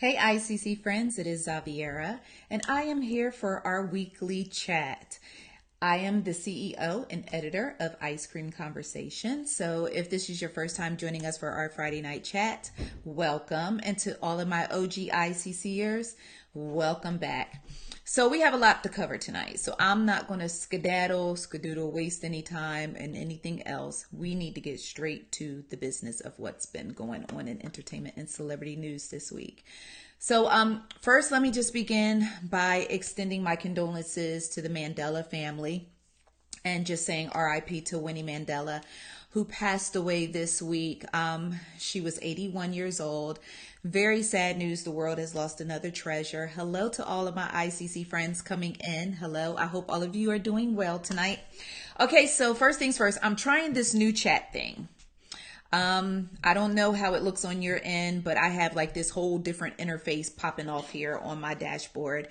Hey ICC friends, it is Xaviera, and I am here for our weekly chat. I am the CEO and editor of Ice Cream Conversation. So if this is your first time joining us for our Friday night chat, welcome. And to all of my OG ICCers, welcome back. So we have a lot to cover tonight. So I'm not going to skadoodle, waste any time and anything else. We need to get straight to the business of what's been going on in entertainment and celebrity news this week. So first, let me just begin by extending my condolences to the Mandela family and just saying RIP to Winnie Mandela, who passed away this week. She was 81 years old. Very sad news. The world has lost another treasure. Hello to all of my ICC friends coming in. Hello. I hope all of you are doing well tonight. Okay, so first things first, I'm trying this new chat thing. I don't know how it looks on your end, but I have like this whole different interface popping off here on my dashboard.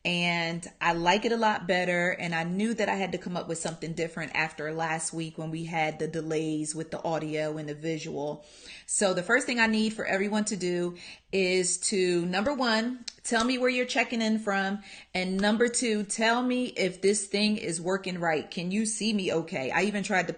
And I like it a lot better. And I knew that I had to come up with something different after last week when we had the delays with the audio and the visual. So the first thing I need for everyone to do is to, number one, tell me where you're checking in from. And number two, tell me if this thing is working right. Can you see me okay? I even tried to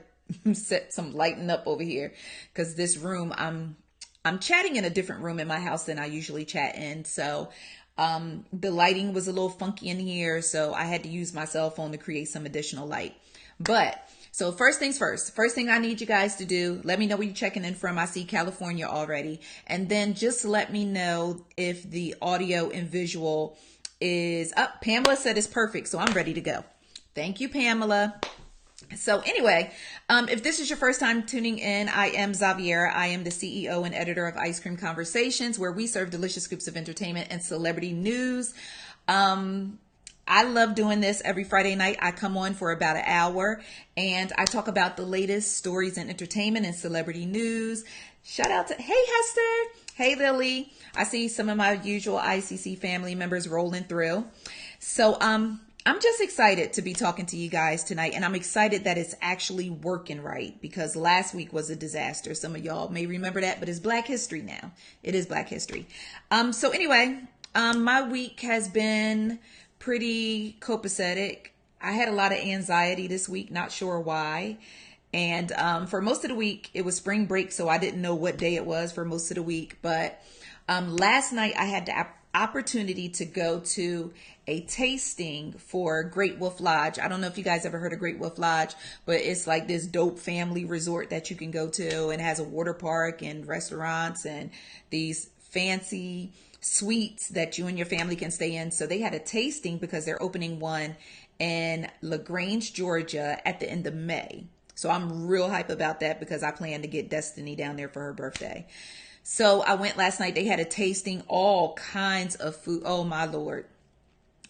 set some lighting up over here because this room, I'm chatting in a different room in my house than I usually chat in. So the lighting was a little funky in here, so I had to use my cell phone to create some additional light. But so first things first, first thing I need you guys to do, let me know where you're checking in from. I see California already. And then just let me know if the audio and visual is up. Pamela said it's perfect, so I'm ready to go. Thank you, Pamela. So anyway, if this is your first time tuning in, I am Xaviera. I am the CEO and editor of Ice Cream Conversations, where we serve delicious scoops of entertainment and celebrity news. I love doing this every Friday night. I come on for about an hour and I talk about the latest stories in entertainment and celebrity news. Shout out to, hey Hester, hey Lily. I see some of my usual ICC family members rolling through. So, I'm just excited to be talking to you guys tonight, and I'm excited that it's actually working right because last week was a disaster. Some of y'all may remember that, but it's Black History now. It is Black History. So anyway, my week has been pretty copacetic. I had a lot of anxiety this week, not sure why. And for most of the week, it was spring break, so I didn't know what day it was for most of the week. But last night, I had the opportunity to go to a tasting for Great Wolf Lodge. I don't know if you guys ever heard of Great Wolf Lodge, but it's like this dope family resort that you can go to and has a water park and restaurants and these fancy suites that you and your family can stay in. So they had a tasting because they're opening one in LaGrange, Georgia at the end of May. So I'm real hype about that because I plan to get Destiny down there for her birthday. So I went last night. They had a tasting, all kinds of food. Oh my Lord.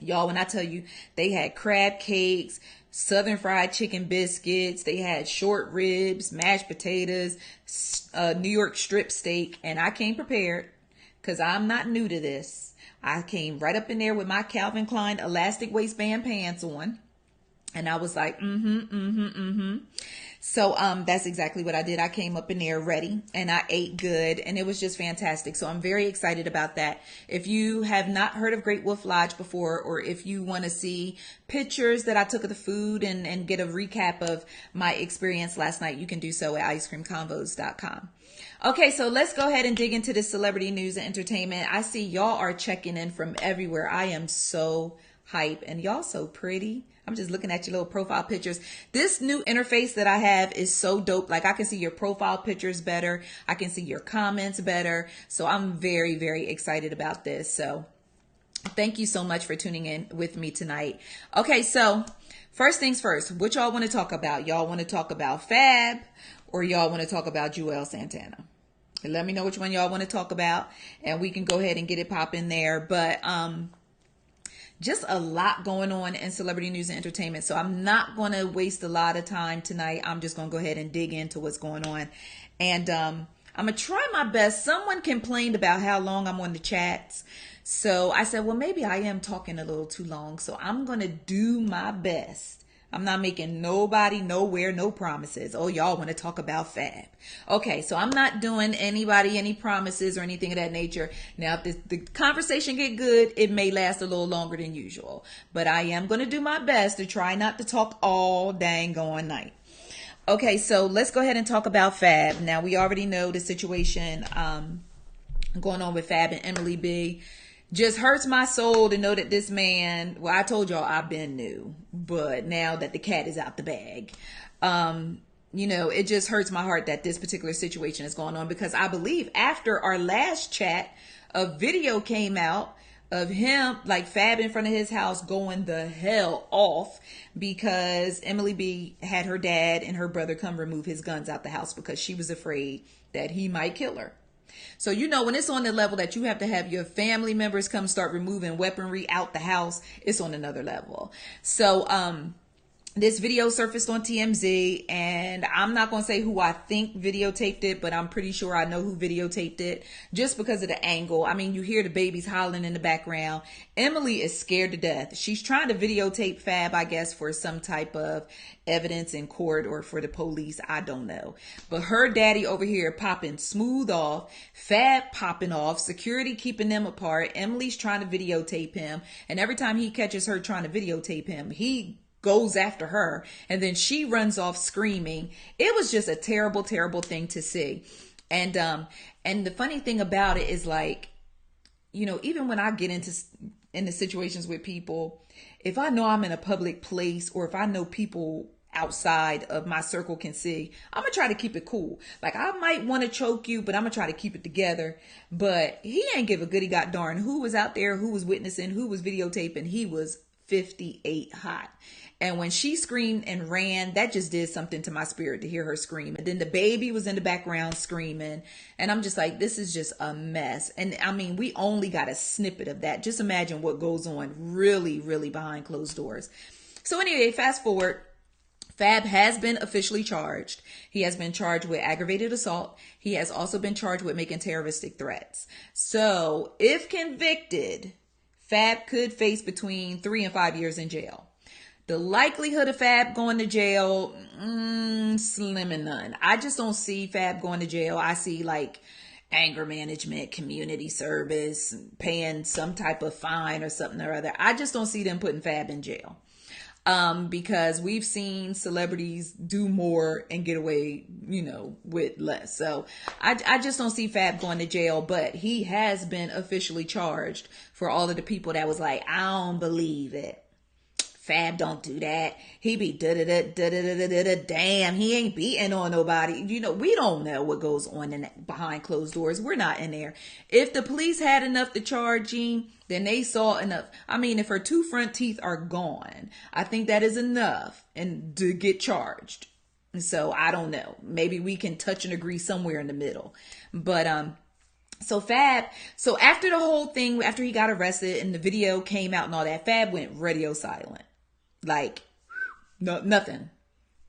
Y'all, when I tell you, they had crab cakes, southern fried chicken biscuits, they had short ribs, mashed potatoes, New York strip steak, and I came prepared because I'm not new to this. I came right up in there with my Calvin Klein elastic waistband pants on, and I was like, So that's exactly what I did. I came up in there ready and I ate good and it was just fantastic. So I'm very excited about that. If you have not heard of Great Wolf Lodge before, or if you want to see pictures that I took of the food and get a recap of my experience last night, you can do so at icecreamconvos.com. Okay, so let's go ahead and dig into this celebrity news and entertainment. I see y'all are checking in from everywhere. I am so hype and y'all so pretty. I'm just looking at your little profile pictures. This new interface that I have is so dope. Like I can see your profile pictures better. I can see your comments better. So I'm very, very excited about this. So thank you so much for tuning in with me tonight. Okay, so first things first, what y'all want to talk about? Y'all want to talk about Fab or y'all want to talk about Juelz Santana? Let me know which one y'all want to talk about and we can go ahead and get it popping there. But just a lot going on in celebrity news and entertainment. So I'm not going to waste a lot of time tonight. I'm just going to go ahead and dig into what's going on. And I'm going to try my best. Someone complained about how long I'm on the chats. So I said, well, maybe I am talking a little too long. So I'm going to do my best. I'm not making nobody, nowhere, no promises. Oh, y'all want to talk about Fab. Okay, so I'm not doing anybody any promises or anything of that nature. Now, if the conversation get good, it may last a little longer than usual. But I am going to do my best to try not to talk all dang on night. Okay, so let's go ahead and talk about Fab. Now, we already know the situation going on with Fab and Emily B. Just hurts my soul to know that this man, well, I told y'all I've been new, but now that the cat is out the bag, it just hurts my heart that this particular situation is going on, because I believe after our last chat, a video came out of him, like Fab in front of his house, going the hell off because Emily B had her dad and her brother come remove his guns out the house because she was afraid that he might kill her. So, when it's on the level that you have to have your family members come start removing weaponry out the house, it's on another level. So, this video surfaced on TMZ, and I'm not going to say who I think videotaped it, but I'm pretty sure I know who videotaped it just because of the angle. I mean, you hear the babies hollering in the background. Emily is scared to death. She's trying to videotape Fab, I guess, for some type of evidence in court or for the police. I don't know. But her daddy over here popping smooth off, Fab popping off, security keeping them apart. Emily's trying to videotape him, and every time he catches her trying to videotape him, he goes after her, and then she runs off screaming. It was just a terrible, terrible thing to see. And the funny thing about it is, like, even when I get into situations with people, if I know I'm in a public place or if I know people outside of my circle can see, I'm gonna try to keep it cool. Like, I might want to choke you, but I'm gonna try to keep it together. But he ain't give a goody god darn who was out there, who was witnessing, who was videotaping. He was 58 hot. And when she screamed and ran, that just did something to my spirit to hear her scream. And then the baby was in the background screaming. And I'm just like, this is just a mess. And I mean, we only got a snippet of that. Just imagine what goes on really, really behind closed doors. So anyway, fast forward. Fab has been officially charged. He has been charged with aggravated assault. He has also been charged with making terroristic threats. So if convicted, Fab could face between 3 and 5 years in jail. The likelihood of Fab going to jail, slim and none. I just don't see Fab going to jail. I see like anger management, community service, paying some type of fine or something or other. I just don't see them putting Fab in jail. Because we've seen celebrities do more and get away, with less. So I just don't see Fab going to jail, but he has been officially charged for all of the people that was like, I don't believe it. Fab don't do that. He be da-da-da-da-da-da-da-da. Damn, he ain't beating on nobody. We don't know what goes on behind closed doors. We're not in there. If the police had enough to charge him, then they saw enough. I mean, if her 2 front teeth are gone, I think that is enough and to get charged. So I don't know. Maybe we can touch and agree somewhere in the middle. But so Fab, so after the whole thing, after he got arrested and the video came out and all that, Fab went radio silent. Like, no, nothing.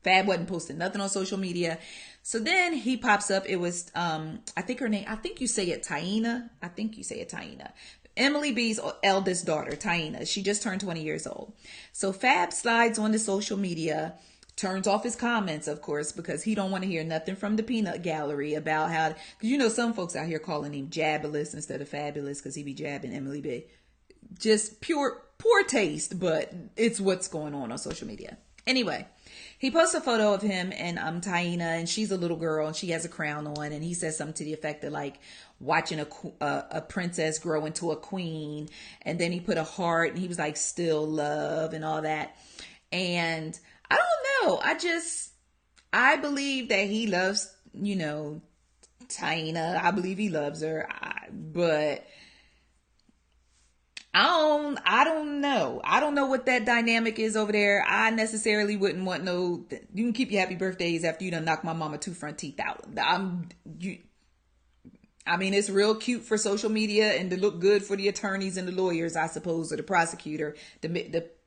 Fab wasn't posting nothing on social media. So then he pops up. It was, I think her name, I think you say it Taina. Emily B's eldest daughter, Taina. She just turned 20 years old. So Fab slides on the social media, turns off his comments, of course, because he don't want to hear nothing from the peanut gallery about how, because some folks out here calling him Jabulous instead of Fabulous because he be jabbing Emily B. Just poor taste, but it's what's going on social media. Anyway, he posts a photo of him and Taina, and she's a little girl and she has a crown on, and he says something to the effect of like watching a princess grow into a queen, and then he put a heart and he was like still love and all that. And I don't know, I believe that he loves Taina. I believe he loves her, but I don't know. I don't know what that dynamic is over there. I necessarily wouldn't want you can keep your happy birthdays after you done knock my mama 2 front teeth out. I mean, it's real cute for social media and to look good for the attorneys and the lawyers, I suppose, or the prosecutor, to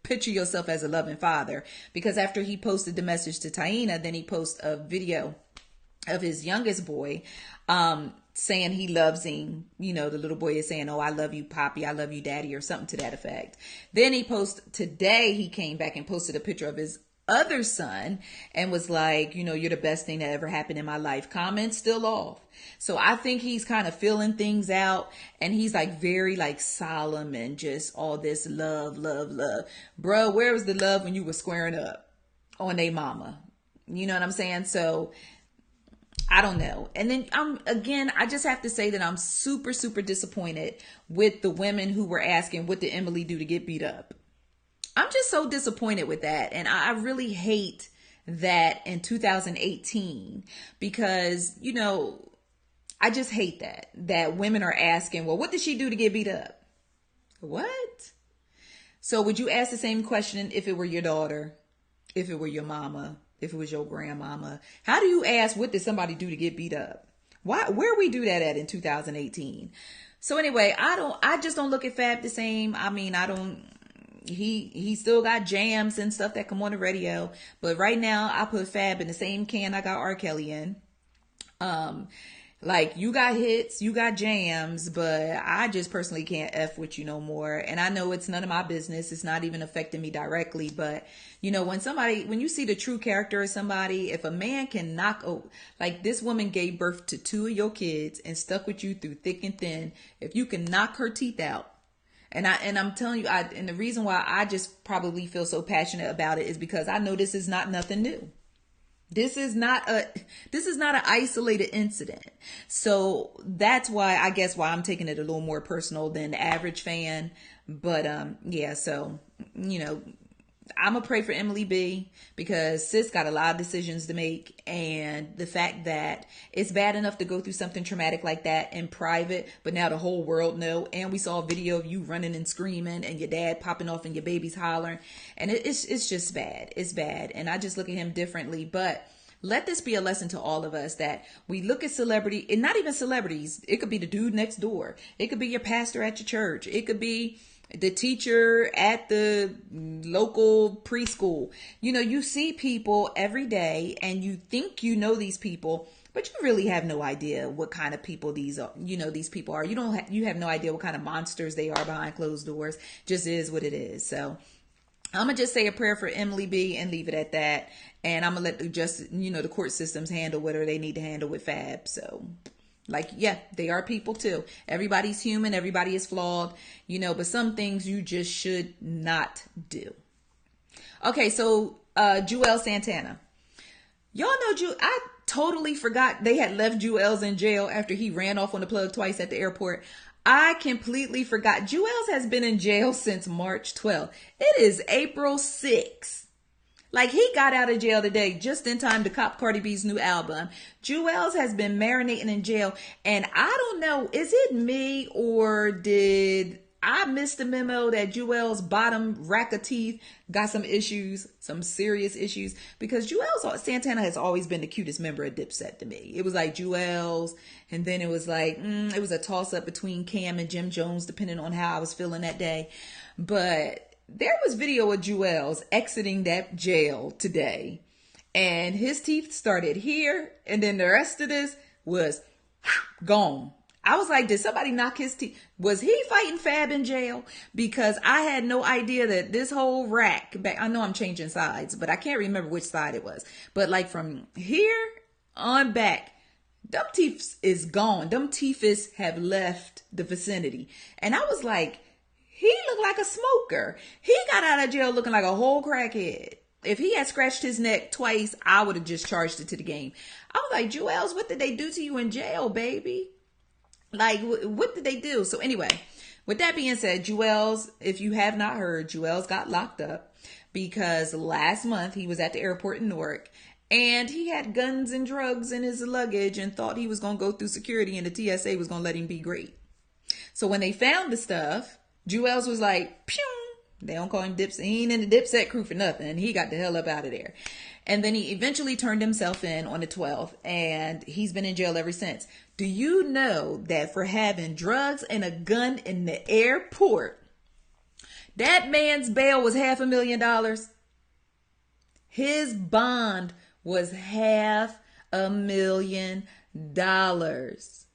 picture yourself as a loving father. Because after he posted the message to Taina, then he posted a video of his youngest boy, saying he loves him. The little boy is saying, oh, I love you, Poppy. I love you, Daddy, or something to that effect. Then today he came back and posted a picture of his other son and was like, you're the best thing that ever happened in my life. Comments still off. So I think he's kind of feeling things out, and he's like very like solemn and just all this love, love, love. Bruh, where was the love when you were squaring up on they mama? You know what I'm saying? So I don't know. And then I just have to say that I'm super, super disappointed with the women who were asking, what did Emily do to get beat up? I'm just so disappointed with that. And I really hate that in 2018 because, I just hate that women are asking, well, what did she do to get beat up? What? So would you ask the same question if it were your daughter, if it were your mama, if it was your grandmama? How do you ask, what did somebody do to get beat up? Where we do that at in 2018? So anyway, I just don't look at Fab the same. I mean, he still got jams and stuff that come on the radio. But right now I put Fab in the same can I got R. Kelly in. Like, you got hits, you got jams, but I just personally can't F with you no more. And I know it's none of my business. It's not even affecting me directly. But, when you see the true character of somebody, if a man can like this woman gave birth to 2 of your kids and stuck with you through thick and thin, if you can knock her teeth out, and I'm telling you, and the reason why I just probably feel so passionate about it is because I know this is not nothing new. This is not an isolated incident. So that's why I'm taking it a little more personal than the average fan. But yeah, so I'm gonna pray for Emily B because sis got a lot of decisions to make, and the fact that it's bad enough to go through something traumatic like that in private, but now the whole world know. And we saw a video of you running and screaming and your dad popping off and your baby's hollering, and it's just bad. It's bad, and I just look at him differently. But let this be a lesson to all of us that we look at celebrity, and not even celebrities. It could be the dude next door. It could be your pastor at your church. It could be the teacher at the local preschool. You see people every day and you think these people, but you really have no idea what kind of people these people are. You have no idea what kind of monsters they are behind closed doors. Just is what it is. So I'm going to just say a prayer for Emily B and leave it at that. And I'm going to let the court systems handle whatever they need to handle with Fab. So they are people too. Everybody's human. Everybody is flawed, but some things you just should not do. Okay. So, Juelz Santana, y'all know I totally forgot they had left Juelz in jail after he ran off on the plug twice at the airport. I completely forgot. Juelz has been in jail since March 12th. It is April 6th. Like, he got out of jail today just in time to cop Cardi B's new album. Juelz has been marinating in jail. And I don't know, is it me or did I miss the memo that Juelz's bottom rack of teeth got some issues, some serious issues? Because Juelz Santana has always been the cutest member of Dipset to me. It was like Juelz, and then it was like, it was a toss-up between Cam and Jim Jones, depending on how I was feeling that day. But there was video of Juelz exiting that jail today, and his teeth started here, and then the rest of this was gone. I was like, did somebody knock his teeth? Was he fighting Fab in jail? Because I had no idea that this whole rack, I know I'm changing sides, but I can't remember which side it was. But like from here on back, them teeth is gone. Them Teefus have left the vicinity. And I was like, he looked like a smoker. He got out of jail looking like a whole crackhead. If he had scratched his neck twice, I would have just charged it to the game. I was like, Juelz, what did they do to you in jail, baby? Like, what did they do? So anyway, with that being said, Juelz, if you have not heard, Juelz got locked up because last month he was at the airport in Newark and he had guns and drugs in his luggage and thought he was going to go through security and the TSA was going to let him be great. So when they found the stuff, Juelz was like, pew! They don't call him Dipset. He ain't in the Dipset crew for nothing. He got the hell up out of there. And then he eventually turned himself in on the 12th, and he's been in jail ever since. Do you know that for having drugs and a gun in the airport, that man's bail was $500,000? His bond was $500,000.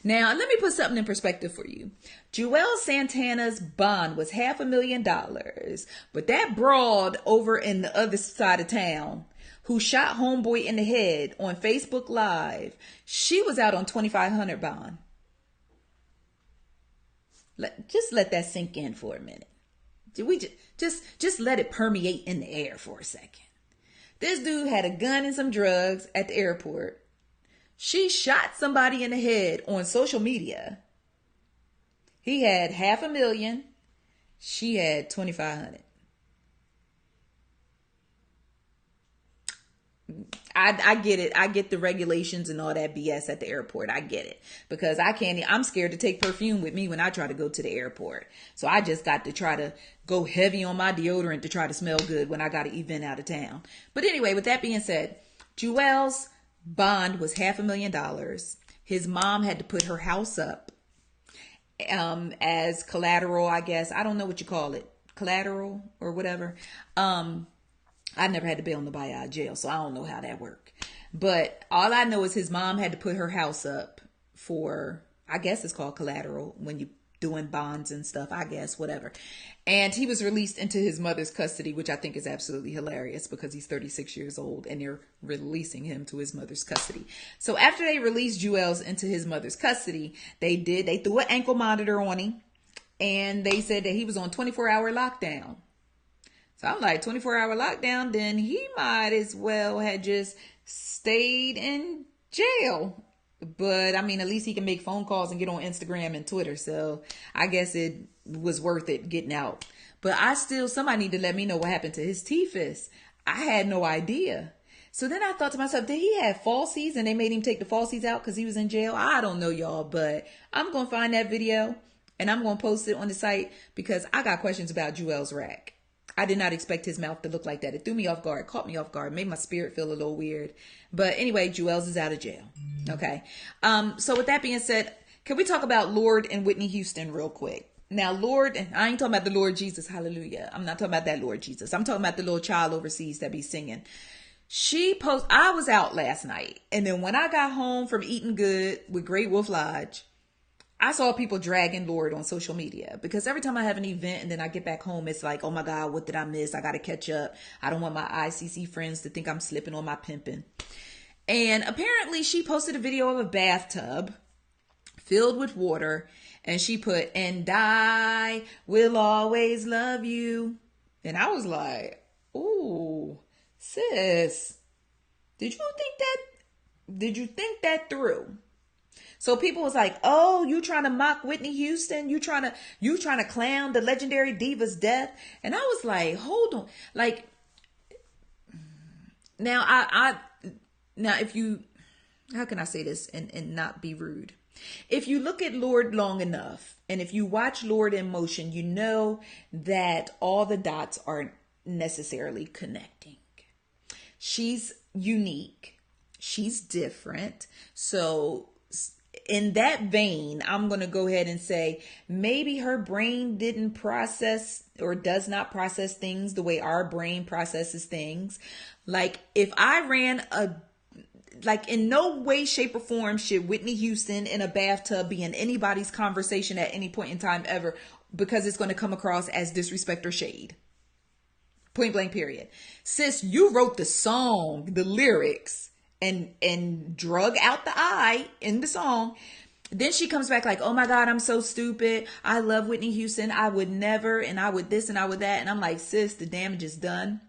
Now, let me put something in perspective for you. Juelz Santana's bond was $500,000, but that broad over in the other side of town who shot homeboy in the head on Facebook Live, she was out on $2,500 bond. Just let that sink in for a minute. We just let it permeate in the air for a second. This dude had a gun and some drugs at the airport. She shot somebody in the head on social media. He had $500,000. She had $2,500. I get it. I get the regulations and all that BS at the airport. I get it. Because I'm scared to take perfume with me when I try to go to the airport. So I just got to try to go heavy on my deodorant to try to smell good when I got an event out of town. But anyway, with that being said, Juelz bond was $500,000. His mom had to put her house up as collateral, I guess. I don't know what you call it. Collateral or whatever. I never had to bail nobody out of jail, so I don't know how that worked. But all I know is his mom had to put her house up for, I guess it's called collateral when you doing bonds and stuff, I guess, whatever. And he was released into his mother's custody, which I think is absolutely hilarious because he's 36 years old and they're releasing him to his mother's custody. So after they released Juelz into his mother's custody, they threw an ankle monitor on him and they said that he was on 24-hour lockdown. So I'm like, 24-hour lockdown, then he might as well have just stayed in jail. But I mean, at least he can make phone calls and get on Instagram and Twitter. So I guess it was worth it getting out. But somebody need to let me know what happened to his Teefus. I had no idea. So then I thought to myself, did he have falsies and they made him take the falsies out because he was in jail? I don't know, y'all, but I'm going to find that video and I'm going to post it on the site because I got questions about Juelz rack. I did not expect his mouth to look like that. It threw me off guard, caught me off guard, made my spirit feel a little weird. But anyway, Juelz is out of jail. Okay. So with that being said, can we talk about Lorde and Whitney Houston real quick? Now, Lorde, and I ain't talking about the Lord Jesus, hallelujah. I'm not talking about that Lord Jesus. I'm talking about the little child overseas that be singing. I was out last night. And then when I got home from eating good with Great Wolf Lodge, I saw people dragging Lorde on social media because every time I have an event and then I get back home, it's like, oh my God, what did I miss? I got to catch up. I don't want my ICC friends to think I'm slipping on my pimping. And apparently she posted a video of a bathtub filled with water and she put, "And I will always love you." And I was like, ooh, sis, did you think that through? So people was like, "Oh, you trying to mock Whitney Houston? You trying to clown the legendary diva's death?" And I was like, "Hold on." Like now if you, how can I say this and not be rude? If you look at Lorde long enough and if you watch Lorde in motion, you know that all the dots aren't necessarily connecting. She's unique. She's different. So in that vein, I'm going to go ahead and say maybe her brain didn't process or does not process things the way our brain processes things. Like if I ran in no way, shape or form should Whitney Houston in a bathtub be in anybody's conversation at any point in time ever, because it's going to come across as disrespect or shade. Point blank, period. Sis, you wrote the song, the lyrics, and drug out the I in the song. Then she comes back like, "Oh my God, I'm so stupid. I love Whitney Houston. I would never, and I would this and I would that." And I'm like, sis, the damage is done.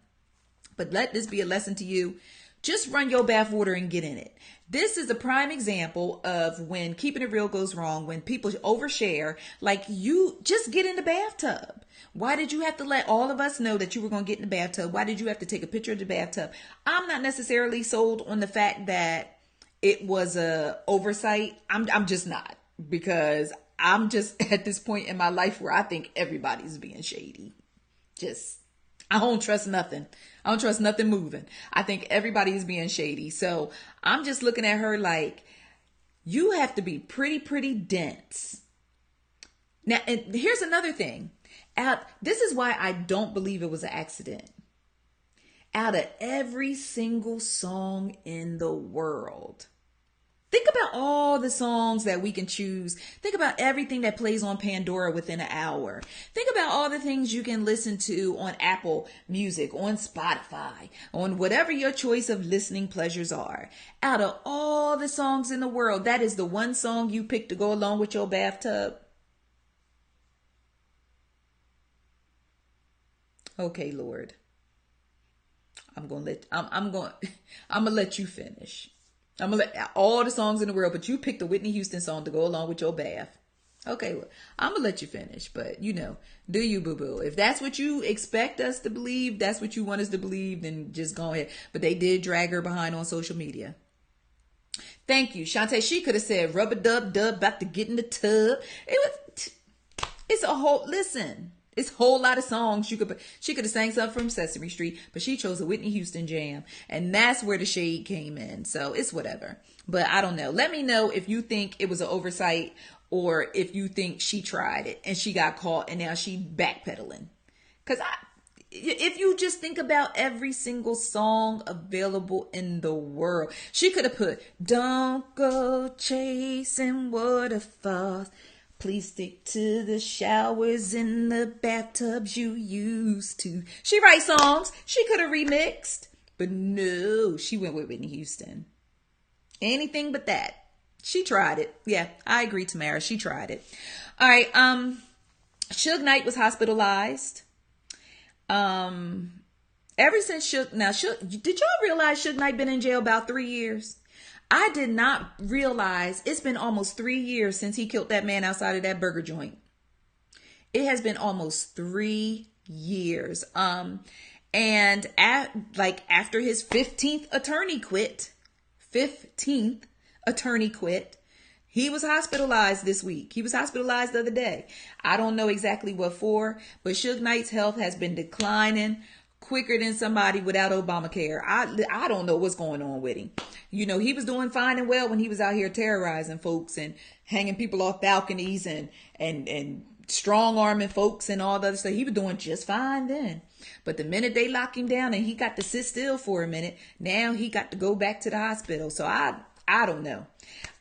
But let this be a lesson to you. Just run your bath water and get in it. This is a prime example of when keeping it real goes wrong, when people overshare. Like, you just get in the bathtub. Why did you have to let all of us know that you were going to get in the bathtub? Why did you have to take a picture of the bathtub? I'm not necessarily sold on the fact that it was a oversight. I'm just not, because I'm just at this point in my life where I think everybody's being shady. I don't trust nothing. I don't trust nothing moving. I think everybody is being shady. So I'm just looking at her like, you have to be pretty dense. Now, and here's another thing. This is why I don't believe it was an accident. Out of every single song in the world, Think about all the songs that we can choose. Think about everything that plays on Pandora within an hour. Think about all the things you can listen to on Apple Music, on Spotify, on whatever your choice of listening pleasures are. Out of all the songs in the world, that is the one song you pick to go along with your bathtub. Okay, Lord. I'm gonna let you finish. I'm gonna let all the songs in the world, but you picked the Whitney Houston song to go along with your bath. Okay, well, I'm gonna let you finish, but do you, boo boo? If that's what you expect us to believe, that's what you want us to believe, then just go ahead. But they did drag her behind on social media. Thank you, Shantae. She could have said rubber dub dub about to get in the tub. It's a whole listen. It's a whole lot of songs she could have sang something from Sesame Street, but she chose a Whitney Houston jam, and that's where the shade came in. So it's whatever. But I don't know. Let me know if you think it was an oversight or if you think she tried it and she got caught and now she backpedaling. Because if you just think about every single song available in the world, she could have put "Don't Go Chasing Waterfalls. Please stick to the showers in the bathtubs you used to." She writes songs. She could have remixed. But no, she went with Whitney Houston. Anything but that. She tried it. Yeah, I agree, Tamara. She tried it. All right. Suge Knight was hospitalized. Ever since did y'all realize Suge Knight been in jail about 3 years? I did not realize it's been almost 3 years since he killed that man outside of that burger joint. It has been almost 3 years. And after his 15th attorney quit, he was hospitalized this week. He was hospitalized the other day. I don't know exactly what for, but Suge Knight's health has been declining quicker than somebody without Obamacare. I don't know what's going on with him. He was doing fine and well when he was out here terrorizing folks and hanging people off balconies and strong arming folks and all the other stuff. He was doing just fine then. But the minute they locked him down and he got to sit still for a minute, now he got to go back to the hospital. So I don't know.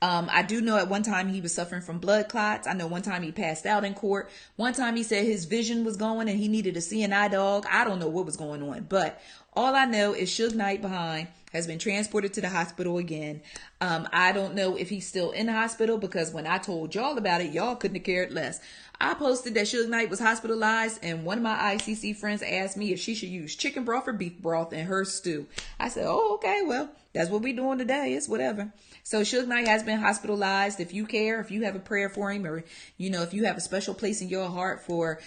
I do know at one time he was suffering from blood clots. I know one time he passed out in court. One time he said his vision was going and he needed a CNI dog. I don't know what was going on, but all I know is Suge Knight behind has been transported to the hospital again. I don't know if he's still in the hospital because when I told y'all about it, y'all couldn't have cared less. I posted that Suge Knight was hospitalized and one of my ICC friends asked me if she should use chicken broth or beef broth in her stew. I said, oh, okay, well, that's what we're doing today. It's whatever. So Suge Knight has been hospitalized. If you care, if you have a prayer for him, or, if you have a special place in your heart for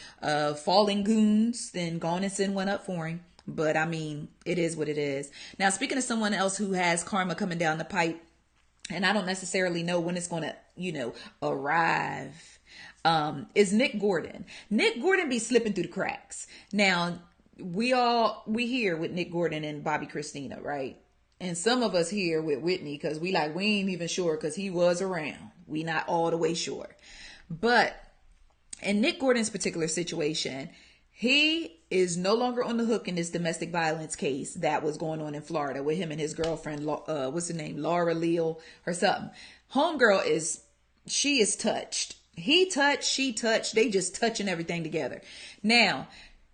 fallen goons, then go on and send one up for him. But I mean, it is what it is. Now, speaking of someone else who has karma coming down the pipe, and I don't necessarily know when it's going to, arrive, is Nick Gordon. Nick Gordon be slipping through the cracks. Now, we here with Nick Gordon and Bobby Christina, right? And some of us here with Whitney, because we ain't even sure because he was around. We not all the way sure. But in Nick Gordon's particular situation, he is no longer on the hook in this domestic violence case that was going on in Florida with him and his girlfriend, what's her name? Laura Leal or something. Homegirl she is touched. He touched, she touched. They just touching everything together. Now,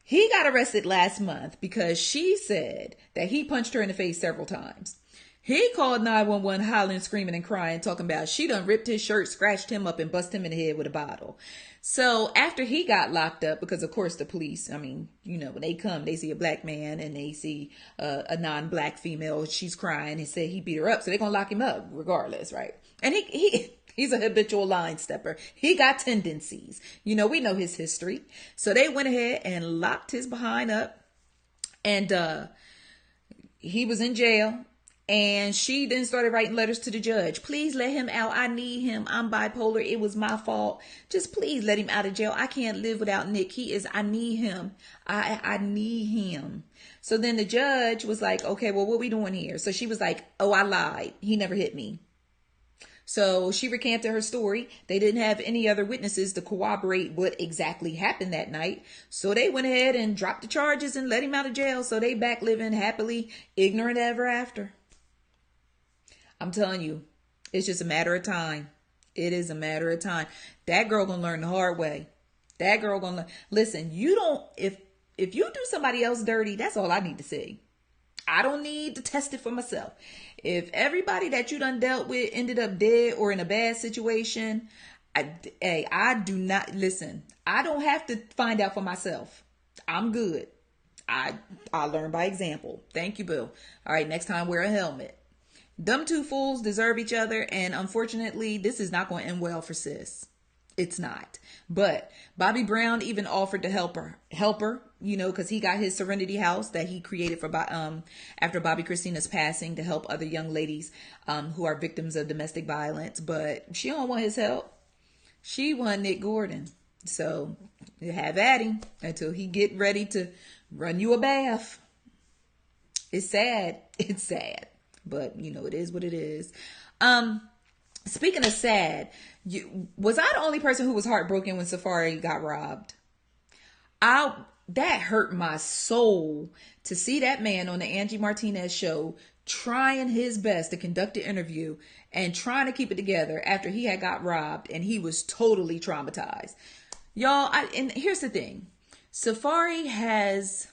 he got arrested last month because she said that he punched her in the face several times. He called 911 hollering, screaming, and crying, talking about she done ripped his shirt, scratched him up, and bust him in the head with a bottle. So after he got locked up, because of course the police, when they come, they see a black man and they see a non-black female. She's crying and said he beat her up. So they're going to lock him up regardless, right? And he's a habitual line stepper. He got tendencies. We know his history. So they went ahead and locked his behind up. And he was in jail. And she then started writing letters to the judge. Please let him out. I need him. I'm bipolar. It was my fault. Just please let him out of jail. I can't live without Nick. I need him. I need him. So then the judge was like, okay, well, what we doing here? So she was like, oh, I lied. He never hit me. So she recanted her story. They didn't have any other witnesses to corroborate what exactly happened that night. So they went ahead and dropped the charges and let him out of jail. So they back living happily, ignorant ever after. I'm telling you, It's just a matter of time. It is a matter of time. That girl gonna learn the hard way. That girl gonna learn. Listen, you don't, if you do somebody else dirty, that's all I need to see. I don't need to test it for myself. If everybody that you done dealt with ended up dead or in a bad situation, I do not, listen, I don't have to find out for myself. I'm good. I learn by example. Thank you, boo. All right, next time wear a helmet. Them two fools deserve each other, and unfortunately, this is not going to end well for sis. It's not. But Bobby Brown even offered to help her, because he got his Serenity House that he created for after Bobby Christina's passing to help other young ladies who are victims of domestic violence. But she don't want his help. She want Nick Gordon. So have at him until he get ready to run you a bath. It's sad. It's sad. But, it is what it is. Speaking of sad, was I the only person who was heartbroken when Safaree got robbed? That hurt my soul to see that man on the Angie Martinez show trying his best to conduct an interview and trying to keep it together after he had got robbed, and he was totally traumatized. Y'all, and here's the thing. Safaree has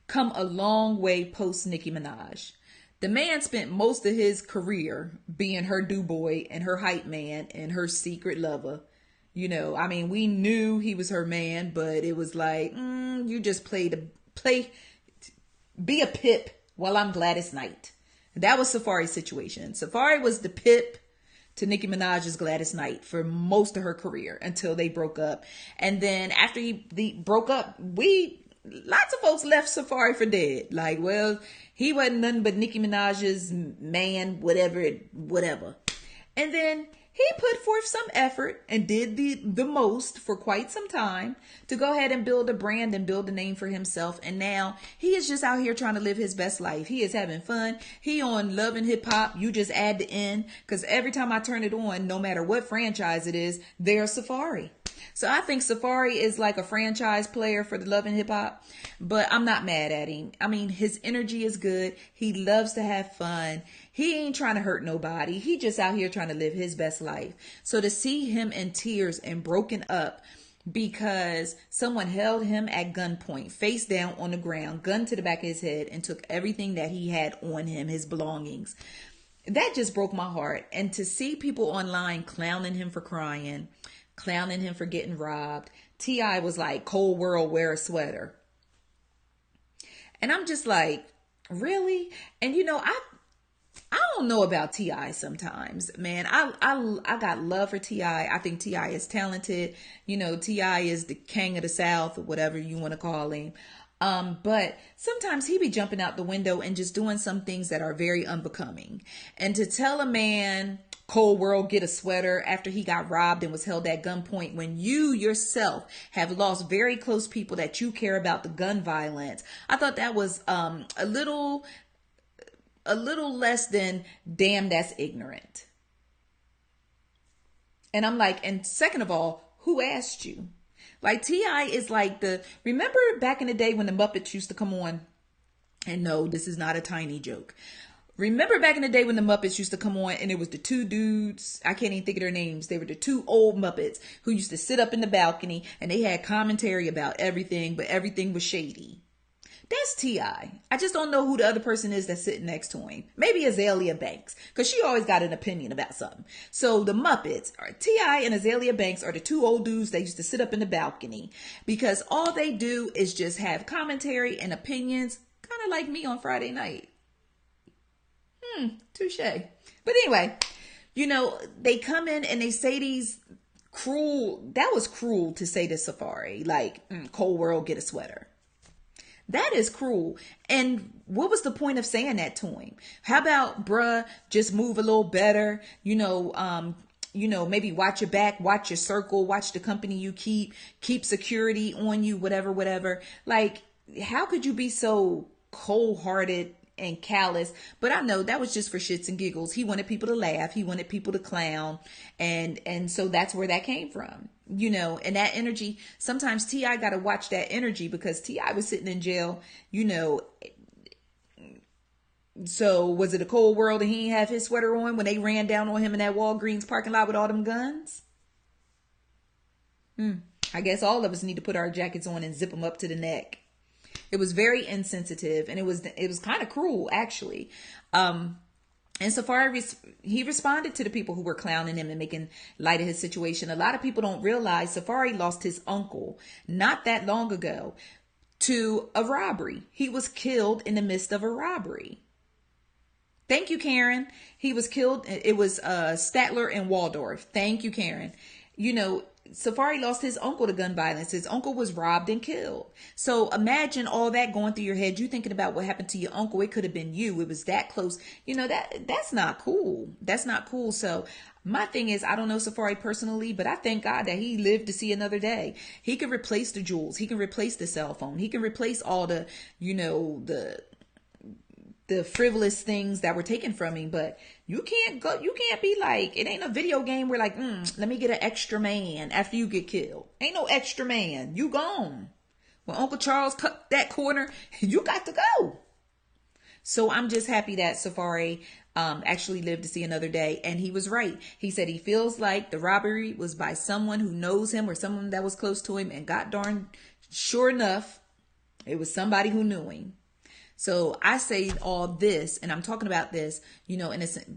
come a long way post Nicki Minaj. The man spent most of his career being her do boy and her hype man and her secret lover. We knew he was her man, but it was like, you just be a pip while I'm Gladys Knight. That was Safaree's situation. Safaree was the pip to Nicki Minaj's Gladys Knight for most of her career until they broke up. And then after they broke up, lots of folks left Safaree for dead. Like, well, he wasn't nothing but Nicki Minaj's man, whatever. And then he put forth some effort and did the most for quite some time to go ahead and build a brand and build a name for himself. And now he is just out here trying to live his best life. He is having fun. He on Love and Hip Hop. You just add the N, because every time I turn it on, no matter what franchise it is, there's Safaree. So I think Safaree is like a franchise player for the Love and Hip Hop, but I'm not mad at him. His energy is good. He loves to have fun. He ain't trying to hurt nobody. He just out here trying to live his best life. So to see him in tears and broken up because someone held him at gunpoint, face down on the ground, gun to the back of his head, and took everything that he had on him, his belongings, that just broke my heart. And to see people online clowning him for crying, clowning him for getting robbed. T.I. was like, cold world, wear a sweater. And I'm just like, really? And I don't know about T.I. sometimes, man. I got love for T.I. I think T.I. is talented. T.I. is the king of the South, or whatever you want to call him. But sometimes he be jumping out the window and just doing some things that are very unbecoming. And to tell a man, cold world, get a sweater, after he got robbed and was held at gunpoint, when you yourself have lost very close people that you care about, the gun violence, I thought that was a little less than, damn, that's ignorant. And I'm like, and second of all, who asked you? Like, T.I. is like remember back in the day when the Muppets used to come on? And no, this is not a tiny joke. Remember back in the day when the Muppets used to come on, and it was the two dudes, I can't even think of their names. They were the two old Muppets who used to sit up in the balcony, and they had commentary about everything, but everything was shady. That's T.I. I just don't know who the other person is that's sitting next to him. Maybe Azalea Banks, because she always got an opinion about something. So the Muppets, T.I. and Azalea Banks, are the two old dudes that used to sit up in the balcony, because all they do is just have commentary and opinions, kind of like me on Friday night. Touche. But anyway, they come in and they say these that was cruel to say to Safaree, like, cold world, get a sweater. That is cruel. And what was the point of saying that to him? How about, bruh, just move a little better, maybe watch your back, watch your circle, watch the company you keep security on you, whatever. Like, how could you be so cold-hearted and callous? But I know that was just for shits and giggles. He wanted people to laugh. He wanted people to clown. And so that's where that came from, and that energy. Sometimes T.I. got to watch that energy, because T.I. was sitting in jail, So was it a cold world and he didn't have his sweater on when they ran down on him in that Walgreens parking lot with all them guns? I guess all of us need to put our jackets on and zip them up to the neck. It was very insensitive, and it was kind of cruel, actually. And Safaree, he responded to the people who were clowning him and making light of his situation. A lot of people don't realize Safaree lost his uncle not that long ago to a robbery. He was killed in the midst of a robbery. Thank you, Karen. He was killed. It was Statler and Waldorf. Thank you, Karen. You know, Safaree lost his uncle to gun violence. His uncle was robbed and killed. So imagine all that going through your head. You thinking about what happened to your uncle. It could have been you. It was that close. You know, that's not cool. That's not cool. So my thing is, I don't know Safaree personally, but I thank God that he lived to see another day. He can replace the jewels. He can replace the cell phone. He can replace all the, you know, the frivolous things that were taken from him. But you can't be like, it ain't a video game where like, let me get an extra man after you get killed. Ain't no extra man. You gone. When Uncle Charles cut that corner, you got to go. So I'm just happy that Safaree actually lived to see another day. And he was right. He said he feels like the robbery was by someone who knows him or someone that was close to him. And God darn sure enough, it was somebody who knew him. So I say all this, and I'm talking about this, you know,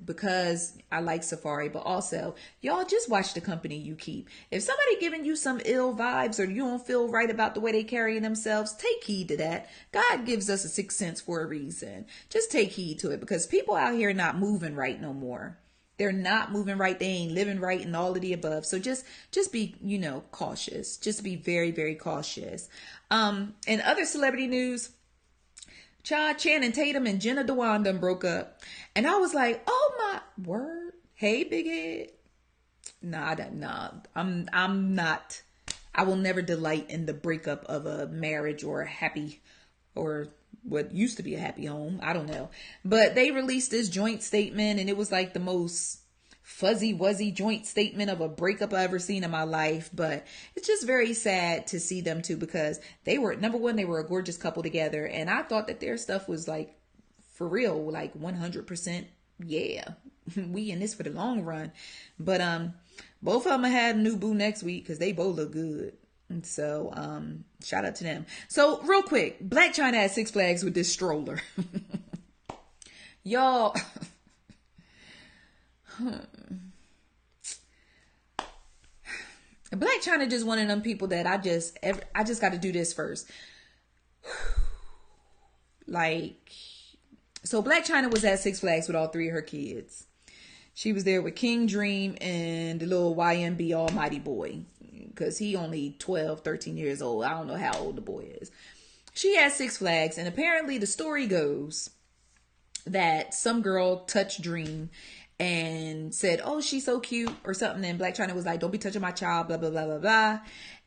because I like Safaree, but also y'all just watch the company you keep. If somebody giving you some ill vibes or you don't feel right about the way they carrying themselves, take heed to that. God gives us a sixth sense for a reason. Just take heed to it, because people out here are not moving right no more. They're not moving right. They ain't living right, and all of the above. So just be, you know, cautious. Just be very, very cautious. In other celebrity news, Channing Tatum and Jenna Dewan done broke up. And I was like, oh my word. Hey, big head. Nah, I'm not. I will never delight in the breakup of a marriage or a happy, or what used to be a happy home. I don't know. But they released this joint statement, and it was like the most fuzzy-wuzzy joint statement of a breakup I ever seen in my life. But it's just very sad to see them two, because they were, number one, they were a gorgeous couple together, and I thought that their stuff was like for real, like 100%. Yeah, we in this for the long run. But both of them had a new boo next week, because they both look good. And so shout out to them. So real quick, Blac Chyna at Six Flags with this stroller. Y'all. Blac Chyna just one of them people that I just got to do this first. Like, so Blac Chyna was at Six Flags with all three of her kids. She was there with King Dream and the little YMB Almighty boy, because he only 12, 13 years old. I don't know how old the boy is. She had Six Flags, and apparently the story goes that some girl touched Dream and said, oh, she's so cute or something. And Blac Chyna was like, don't be touching my child, blah, blah, blah, blah, blah.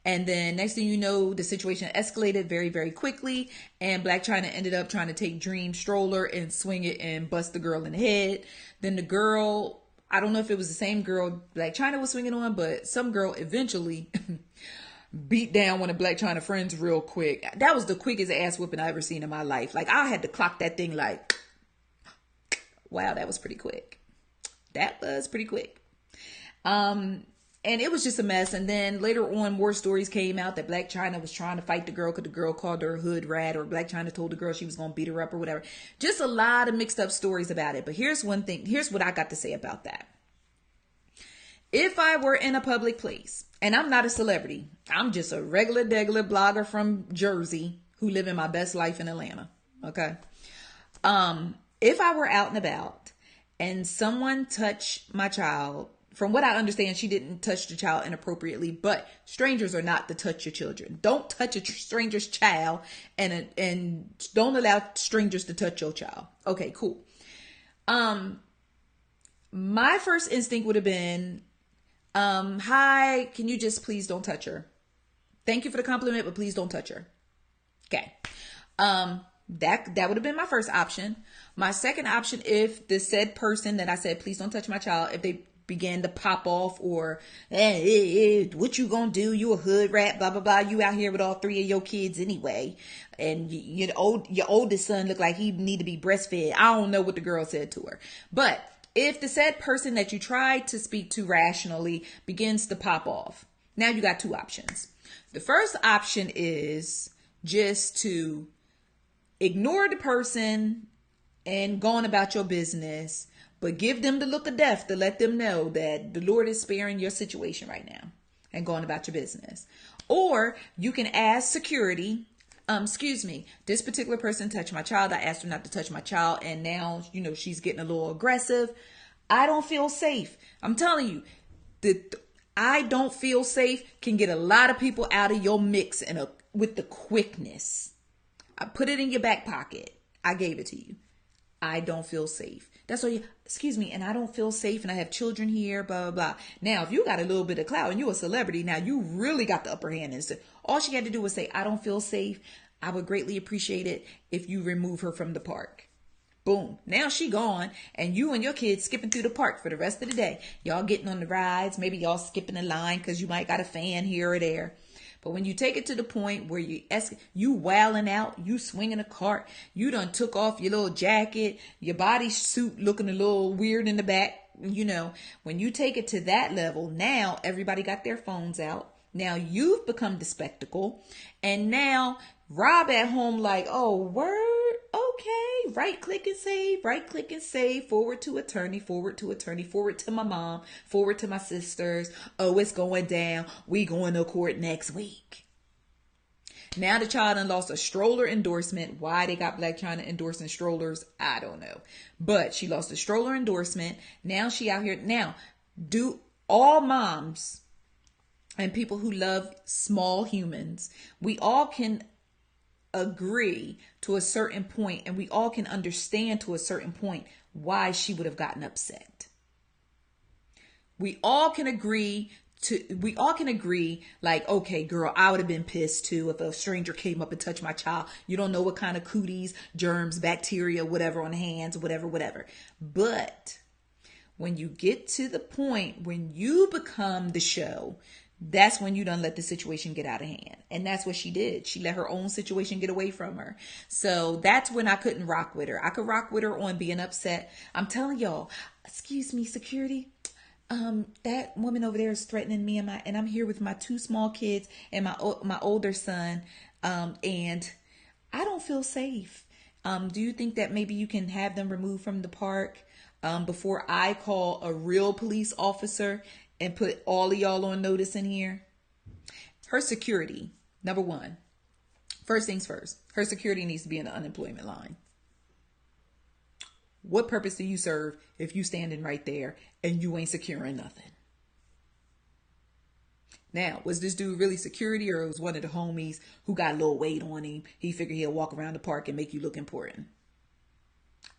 And then next thing you know, the situation escalated very, very quickly. And Blac Chyna ended up trying to take Dream's stroller and swing it and bust the girl in the head. Then the girl, I don't know if it was the same girl Blac Chyna was swinging on, but some girl eventually beat down one of Blac Chyna friends real quick. That was the quickest ass whipping I ever seen in my life. Like, I had to clock that thing like, wow, that was pretty quick. That was pretty quick. And it was just a mess. And then later on, more stories came out that Blac Chyna was trying to fight the girl because the girl called her a hood rat, or Blac Chyna told the girl she was going to beat her up or whatever. Just a lot of mixed up stories about it. But here's one thing. Here's what I got to say about that. If I were in a public place, and I'm not a celebrity, I'm just a regular degular blogger from Jersey who live in my best life in Atlanta. Okay. If I were out and about and someone touched my child, from what I understand, she didn't touch the child inappropriately, but strangers are not to touch your children. Don't touch a stranger's child, and don't allow strangers to touch your child. Okay, cool. My first instinct would have been, hi, can you just please don't touch her? Thank you for the compliment, but please don't touch her. Okay. That would have been my first option. My second option, if the said person that I said, please don't touch my child, if they begin to pop off, or what you gonna do? You a hood rat, blah blah blah. You out here with all three of your kids anyway, and your oldest son look like he need to be breastfed. I don't know what the girl said to her, but if the said person that you tried to speak to rationally begins to pop off, now you got two options. The first option is just to ignore the person and go on about your business, but give them the look of death to let them know that the Lord is sparing your situation right now and going about your business. Or you can ask security, excuse me, this particular person touched my child. I asked her not to touch my child, and now, she's getting a little aggressive. I don't feel safe. I'm telling you, I don't feel safe can get a lot of people out of your mix with the quickness. I put it in your back pocket. I gave it to you. I don't feel safe. That's all excuse me, and I don't feel safe, and I have children here, blah, blah, blah. Now, if you got a little bit of clout and you're a celebrity, now you really got the upper hand. And so all she had to do was say, I don't feel safe. I would greatly appreciate it if you remove her from the park. Boom. Now she gone, and you and your kids skipping through the park for the rest of the day. Y'all getting on the rides. Maybe y'all skipping a line because you might got a fan here or there. But when you take it to the point where you wailing out, you swinging a cart, you done took off your little jacket, your bodysuit looking a little weird in the back. When you take it to that level, now everybody got their phones out. Now you've become the spectacle. And now Rob at home like, oh, word? Okay, right click and save, forward to attorney, forward to my mom, forward to my sisters. Oh, it's going down. We going to court next week. Now the child done lost a stroller endorsement. Why they got Blac Chyna endorsing strollers, I don't know. But she lost a stroller endorsement. Now she out here. Now, do all moms and people who love small humans, we all can agree to a certain point, and we all can understand to a certain point why she would have gotten upset. We all can agree like, okay, girl, I would have been pissed too if a stranger came up and touched my child. You don't know what kind of cooties, germs, bacteria, whatever on the hands, whatever. But when you get to the point when you become the show, that's when you done let the situation get out of hand. And that's what she did. She let her own situation get away from her. So that's when I couldn't rock with her. I could rock with her on being upset. I'm telling y'all, excuse me, security. That woman over there is threatening me, and I'm here with my two small kids and my older son. And I don't feel safe. Do you think that maybe you can have them removed from the park before I call a real police officer and put all of y'all on notice in here? Her security, number one. First things first, her security needs to be in the unemployment line. What purpose do you serve if you standing right there and you ain't securing nothing? Now, was this dude really security, or was one of the homies who got a little weight on him? He figured he'll walk around the park and make you look important.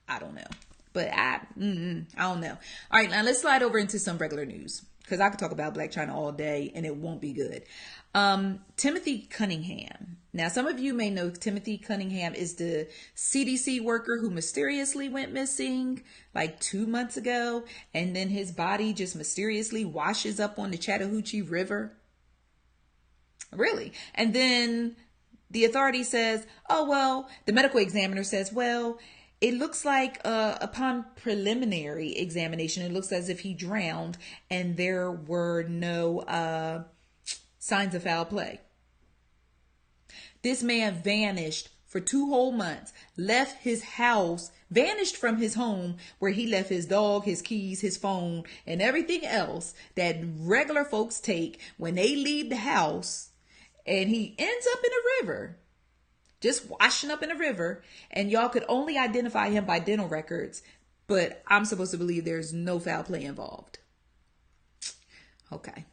I don't know. But I don't know. All right, now let's slide over into some regular news, because I could talk about Blac Chyna all day and it won't be good. Timothy Cunningham. Now, some of you may know Timothy Cunningham is the CDC worker who mysteriously went missing like 2 months ago, and then his body just mysteriously washes up on the Chattahoochee River. Really? And then the authority says, oh, well, the medical examiner says, well, it looks like upon preliminary examination, it looks as if he drowned and there were no signs of foul play. This man vanished for 2 whole months, left his house, vanished from his home where he left his dog, his keys, his phone, and everything else that regular folks take when they leave the house, and he ends up in a river. Just washing up in a river, and y'all could only identify him by dental records, but I'm supposed to believe there's no foul play involved. Okay.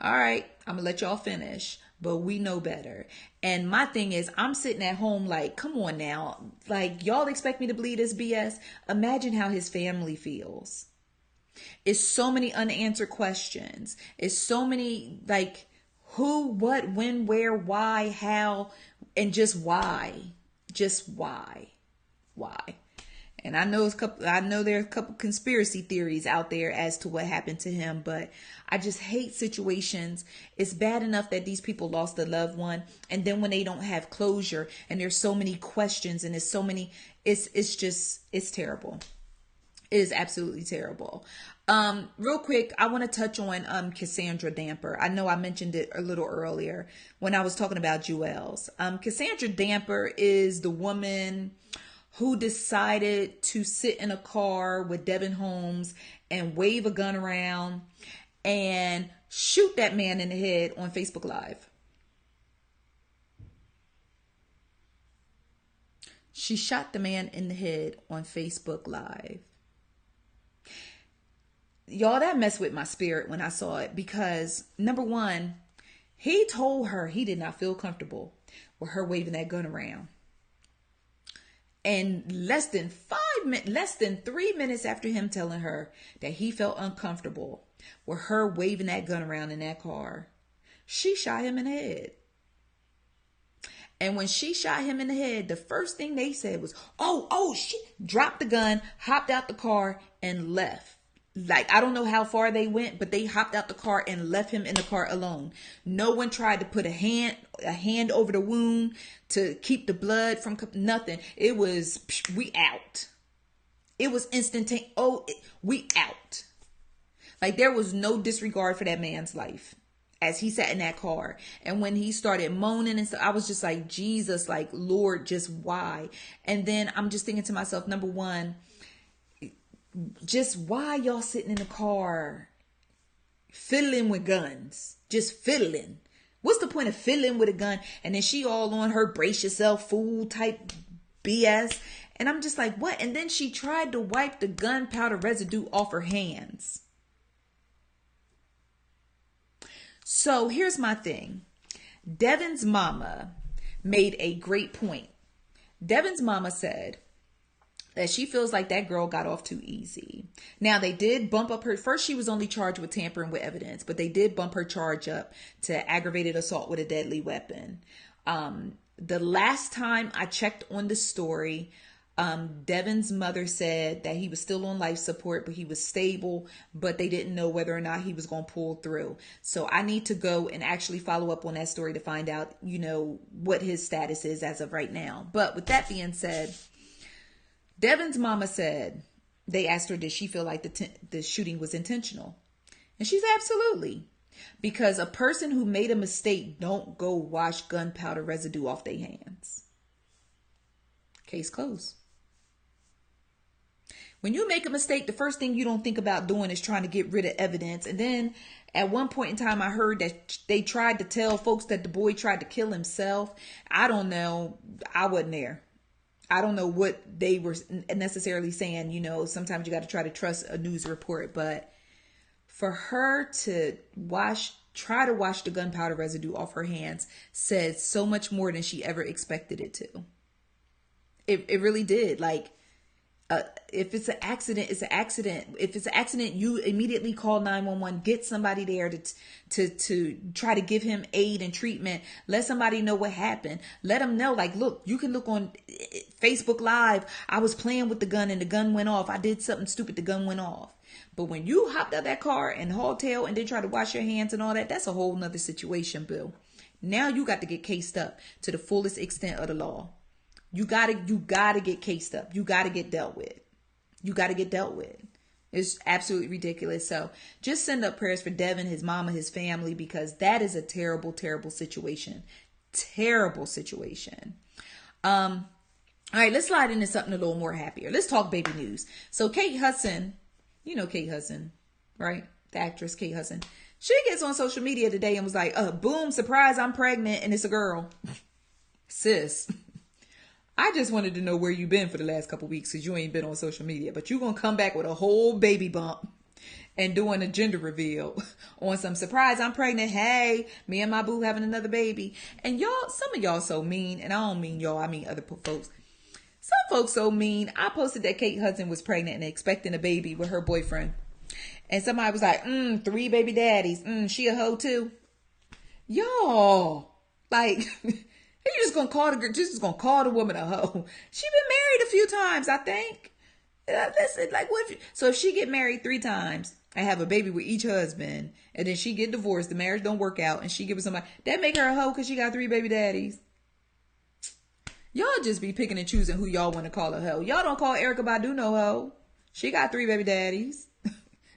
All right. I'm going to let y'all finish, but we know better. And my thing is, I'm sitting at home like, come on now. Like, y'all expect me to believe this BS? Imagine how his family feels. It's so many unanswered questions. It's so many, like, who, what, when, where, why, how, and just why. Just why. Why? And I know there are a couple conspiracy theories out there as to what happened to him, but I just hate situations. It's bad enough that these people lost a loved one, and then when they don't have closure and there's so many questions and there's so many, it's terrible. It is absolutely terrible. Real quick, I want to touch on Cassandra Damper. I know I mentioned it a little earlier when I was talking about Juelz. Cassandra Damper is the woman who decided to sit in a car with Devin Holmes and wave a gun around and shoot that man in the head on Facebook Live. She shot the man in the head on Facebook Live. Y'all, that messed with my spirit when I saw it because, number one, he told her he did not feel comfortable with her waving that gun around. And less than 3 minutes after him telling her that he felt uncomfortable with her waving that gun around in that car, she shot him in the head. And when she shot him in the head, the first thing they said was, oh, she dropped the gun, hopped out the car, and left. Like, I don't know how far they went, but they hopped out the car and left him in the car alone. No one tried to put a hand over the wound to keep the blood from nothing. It was, we out. It was instantaneous. We out. Like, there was no disregard for that man's life as he sat in that car. And when he started moaning and stuff, I was just like, Jesus, like, Lord, just why? And then I'm just thinking to myself, number one, just why y'all sitting in the car fiddling with guns? Just fiddling. What's the point of fiddling with a gun? And then she all on her brace yourself fool type BS. And I'm just like, what? And then she tried to wipe the gunpowder residue off her hands. So here's my thing. Devin's mama made a great point. Devin's mama said that she feels like that girl got off too easy. Now, they did bump up her. First, she was only charged with tampering with evidence, but they did bump her charge up to aggravated assault with a deadly weapon. The last time I checked on the story, Devin's mother said that he was still on life support, but he was stable, but they didn't know whether or not he was going to pull through. So I need to go and actually follow up on that story to find out, what his status is as of right now. But with that being said, Devin's mama said, they asked her, did she feel like the shooting was intentional? And she's absolutely. Because a person who made a mistake don't go wash gunpowder residue off their hands. Case closed. When you make a mistake, the first thing you don't think about doing is trying to get rid of evidence. And then at one point in time, I heard that they tried to tell folks that the boy tried to kill himself. I don't know. I wasn't there. I don't know what they were necessarily saying. Sometimes you got to try to trust a news report. But for her to try to wash the gunpowder residue off her hands said so much more than she ever expected it to. It really did. Like, if it's an accident, it's an accident. If it's an accident, you immediately call 911, get somebody there to try to give him aid and treatment. Let somebody know what happened. Let them know, like, look, you can look on Facebook Live. I was playing with the gun and the gun went off. I did something stupid. The gun went off. But when you hopped out that car and hauled tail and then try to wash your hands and all that, that's a whole nother situation, Bill. Now you got to get cased up to the fullest extent of the law. You gotta get cased up. You gotta get dealt with. It's absolutely ridiculous. So just send up prayers for Devin, his mama, his family, because that is a terrible, terrible situation. Terrible situation. All right, let's slide into something a little more happier. Let's talk baby news. So Kate Hudson, Kate Hudson, right? The actress Kate Hudson. She gets on social media today and was like, boom, surprise, I'm pregnant and it's a girl. Sis. I just wanted to know where you've been for the last couple weeks because you ain't been on social media. But you're going to come back with a whole baby bump and doing a gender reveal on some surprise. I'm pregnant. Hey, me and my boo having another baby. And y'all, some of y'all so mean. And I don't mean y'all. I mean other folks. Some folks so mean. I posted that Kate Hudson was pregnant and expecting a baby with her boyfriend. And somebody was like, 3 baby daddies. She a hoe too. Y'all, like... You just gonna call the woman a hoe. She been married a few times, I think. Listen, like what? So if she get married 3 times and have a baby with each husband, and then she get divorced, the marriage don't work out, and she give it somebody, that make her a hoe because she got 3 baby daddies. Y'all just be picking and choosing who y'all want to call a hoe. Y'all don't call Erykah Badu no hoe. She got 3 baby daddies.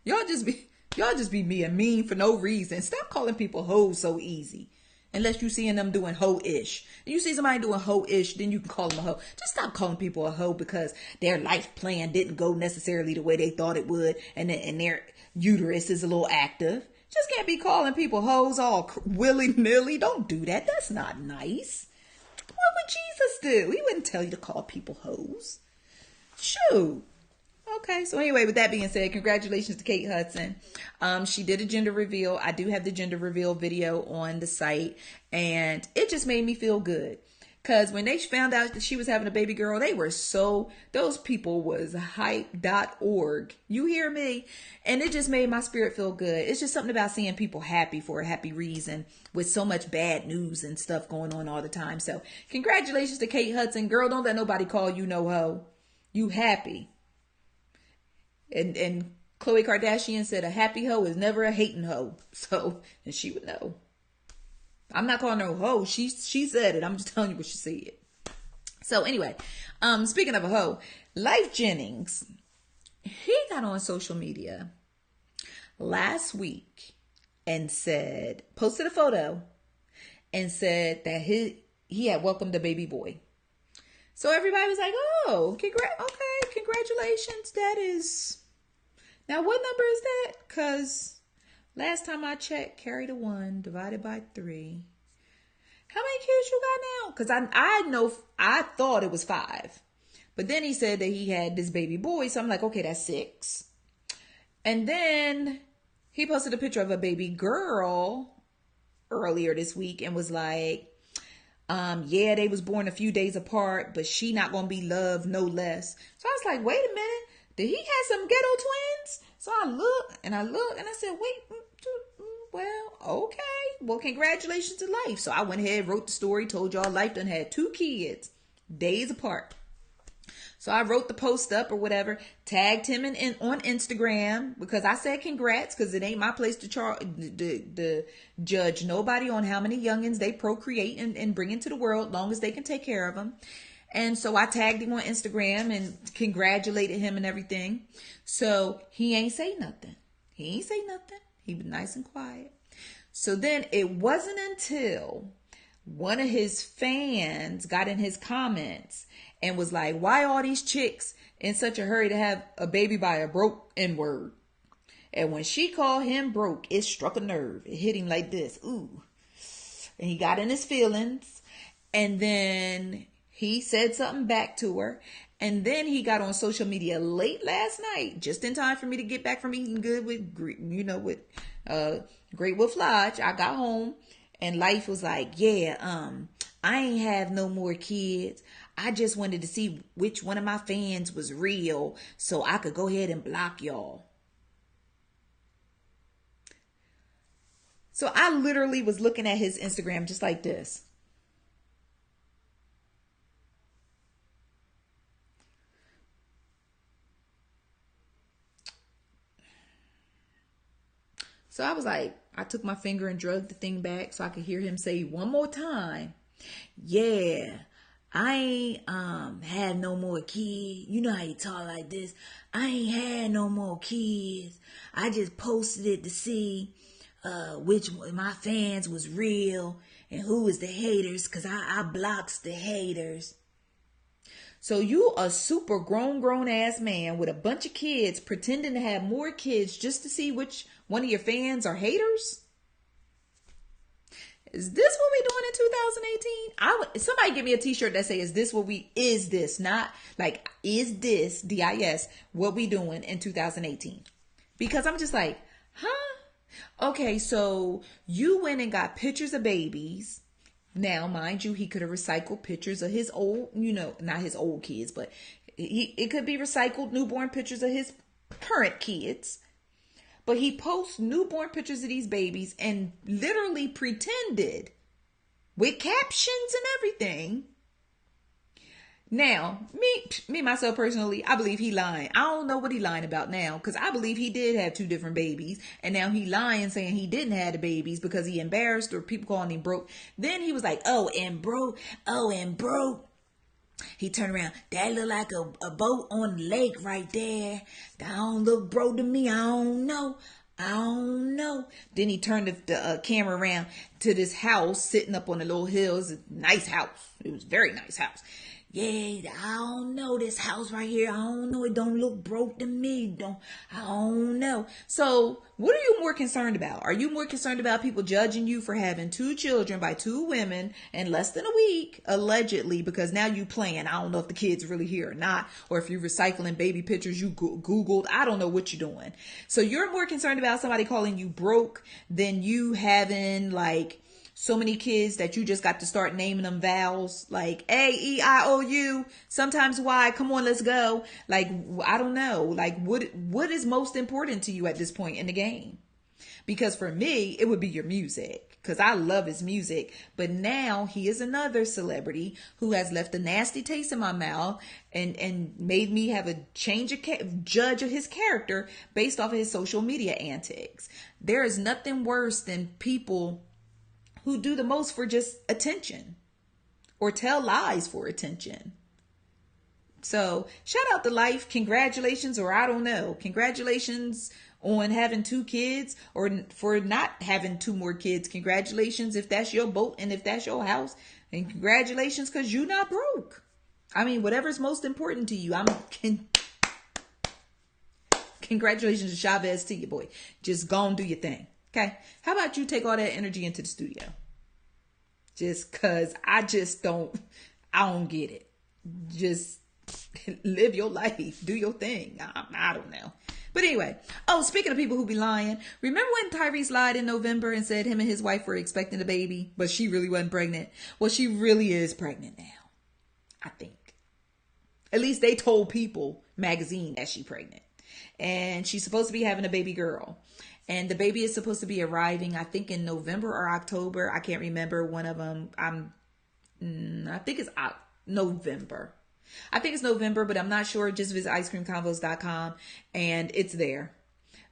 Y'all just be being mean for no reason. Stop calling people hoes so easy. Unless you seeing them doing hoe-ish. You see somebody doing hoe-ish, then you can call them a hoe. Just stop calling people a hoe because their life plan didn't go necessarily the way they thought it would, and their uterus is a little active. Just can't be calling people hoes all willy-nilly. Don't do that. That's not nice. What would Jesus do? He wouldn't tell you to call people hoes. Shoot. Okay, so anyway, with that being said, congratulations to Kate Hudson. She did a gender reveal. I do have the gender reveal video on the site, and it just made me feel good. Because when they found out that she was having a baby girl, those people was hype.org. You hear me? And it just made my spirit feel good. It's just something about seeing people happy for a happy reason with so much bad news and stuff going on all the time. So congratulations to Kate Hudson. Girl, don't let nobody call you no hoe. You happy. And Khloe Kardashian said a happy hoe is never a hating hoe. So, and she would know. I'm not calling her a hoe. She said it. I'm just telling you what she said. So anyway, speaking of a hoe, Life Jennings, he got on social media last week and posted a photo and said that he had welcomed a baby boy. So everybody was like, oh, congratulations. That is... Now, what number is that? Because last time I checked, carry the 1 divided by 3. How many kids you got now? Because I thought it was 5. But then he said that he had this baby boy. So I'm like, okay, that's 6. And then he posted a picture of a baby girl earlier this week and was like, yeah, they was born a few days apart, but she not going to be loved no less. So I was like, wait a minute. Did he have some ghetto twins? So I looked and I said, wait, well, okay. Well, congratulations to Life. So I went ahead, wrote the story, told y'all Life done had 2 kids, days apart. So I wrote the post up or whatever, tagged him on Instagram because I said congrats because it ain't my place to judge nobody on how many youngins they procreate and bring into the world, long as they can take care of them. And so I tagged him on Instagram and congratulated him and everything. So he ain't say nothing. He was nice and quiet. So then it wasn't until one of his fans got in his comments and was like, why all these chicks in such a hurry to have a baby by a broke N-word? And when she called him broke, it struck a nerve. It hit him like this. Ooh. And he got in his feelings. And then he said something back to her. And then he got on social media late last night, just in time for me to get back from eating good with Great Wolf Lodge. I got home and Life was like, yeah, I ain't have no more kids. I just wanted to see which one of my fans was real so I could go ahead and block y'all. So I literally was looking at his Instagram just like this. So I was like, I took my finger and drugged the thing back so I could hear him say one more time, yeah, I ain't had no more kids. You know how you talk like this. I ain't had no more kids. I just posted it to see which one of my fans was real and who was the haters, because I blocks the haters. So you a super grown ass man with a bunch of kids pretending to have more kids just to see which one of your fans are haters? Is this what we doing in 2018? Somebody give me a t-shirt that says, is this, not like, is this, D-I-S, what we doing in 2018? Because I'm just like, huh? Okay, so you went and got pictures of babies. Now, mind you, he could have recycled pictures of his old, not his old kids, but it could be recycled newborn pictures of his current kids. But he posts newborn pictures of these babies and literally pretended with captions and everything. Now, me myself personally, I believe he lying. I don't know what he lying about now, because I believe he did have 2 different babies, and now he lying saying he didn't have the babies because he embarrassed or people calling him broke. Then he was like, oh, and broke. He turned around. That look like a boat on the lake right there. That don't look broke to me. I don't know. Then he turned the camera around to this house sitting up on the little hill. It was a nice house. It was a very nice house. Yeah, I don't know this house right here. I don't know. It don't look broke to me. I don't know. So what are you more concerned about? Are you more concerned about people judging you for having 2 children by 2 women in less than a week, allegedly, because now you playing? I don't know if the kid's really here or not, or if you're recycling baby pictures you Googled. I don't know what you're doing. So you're more concerned about somebody calling you broke than you having like so many kids that you just got to start naming them vowels like A, E, I, O, U, sometimes Y. Come on, let's go. Like, I don't know. Like, what is most important to you at this point in the game? Because for me, it would be your music, because I love his music. But now he is another celebrity who has left a nasty taste in my mouth and made me have a judge of his character based off of his social media antics. There is nothing worse than people who do the most for just attention or tell lies for attention. So shout out to life. Congratulations, or I don't know. Congratulations on having 2 kids, or for not having 2 more kids. Congratulations if that's your boat and if that's your house. And congratulations because you're not broke. I mean, whatever's most important to you. Congratulations to Chavez to you, boy. Just go and do your thing. Okay. How about you take all that energy into the studio? Just cause I don't get it. Just live your life. Do your thing. I don't know. But anyway. Oh, speaking of people who be lying. Remember when Tyrese lied in November and said him and his wife were expecting a baby, but she really wasn't pregnant? Well, she really is pregnant now. I think. At least they told People magazine that she's pregnant. And she's supposed to be having a baby girl. And the baby is supposed to be arriving, I think, in November or October. I can't remember one of them. I think it's November. I think it's November, but I'm not sure. Just visit icecreamconvos.com and it's there.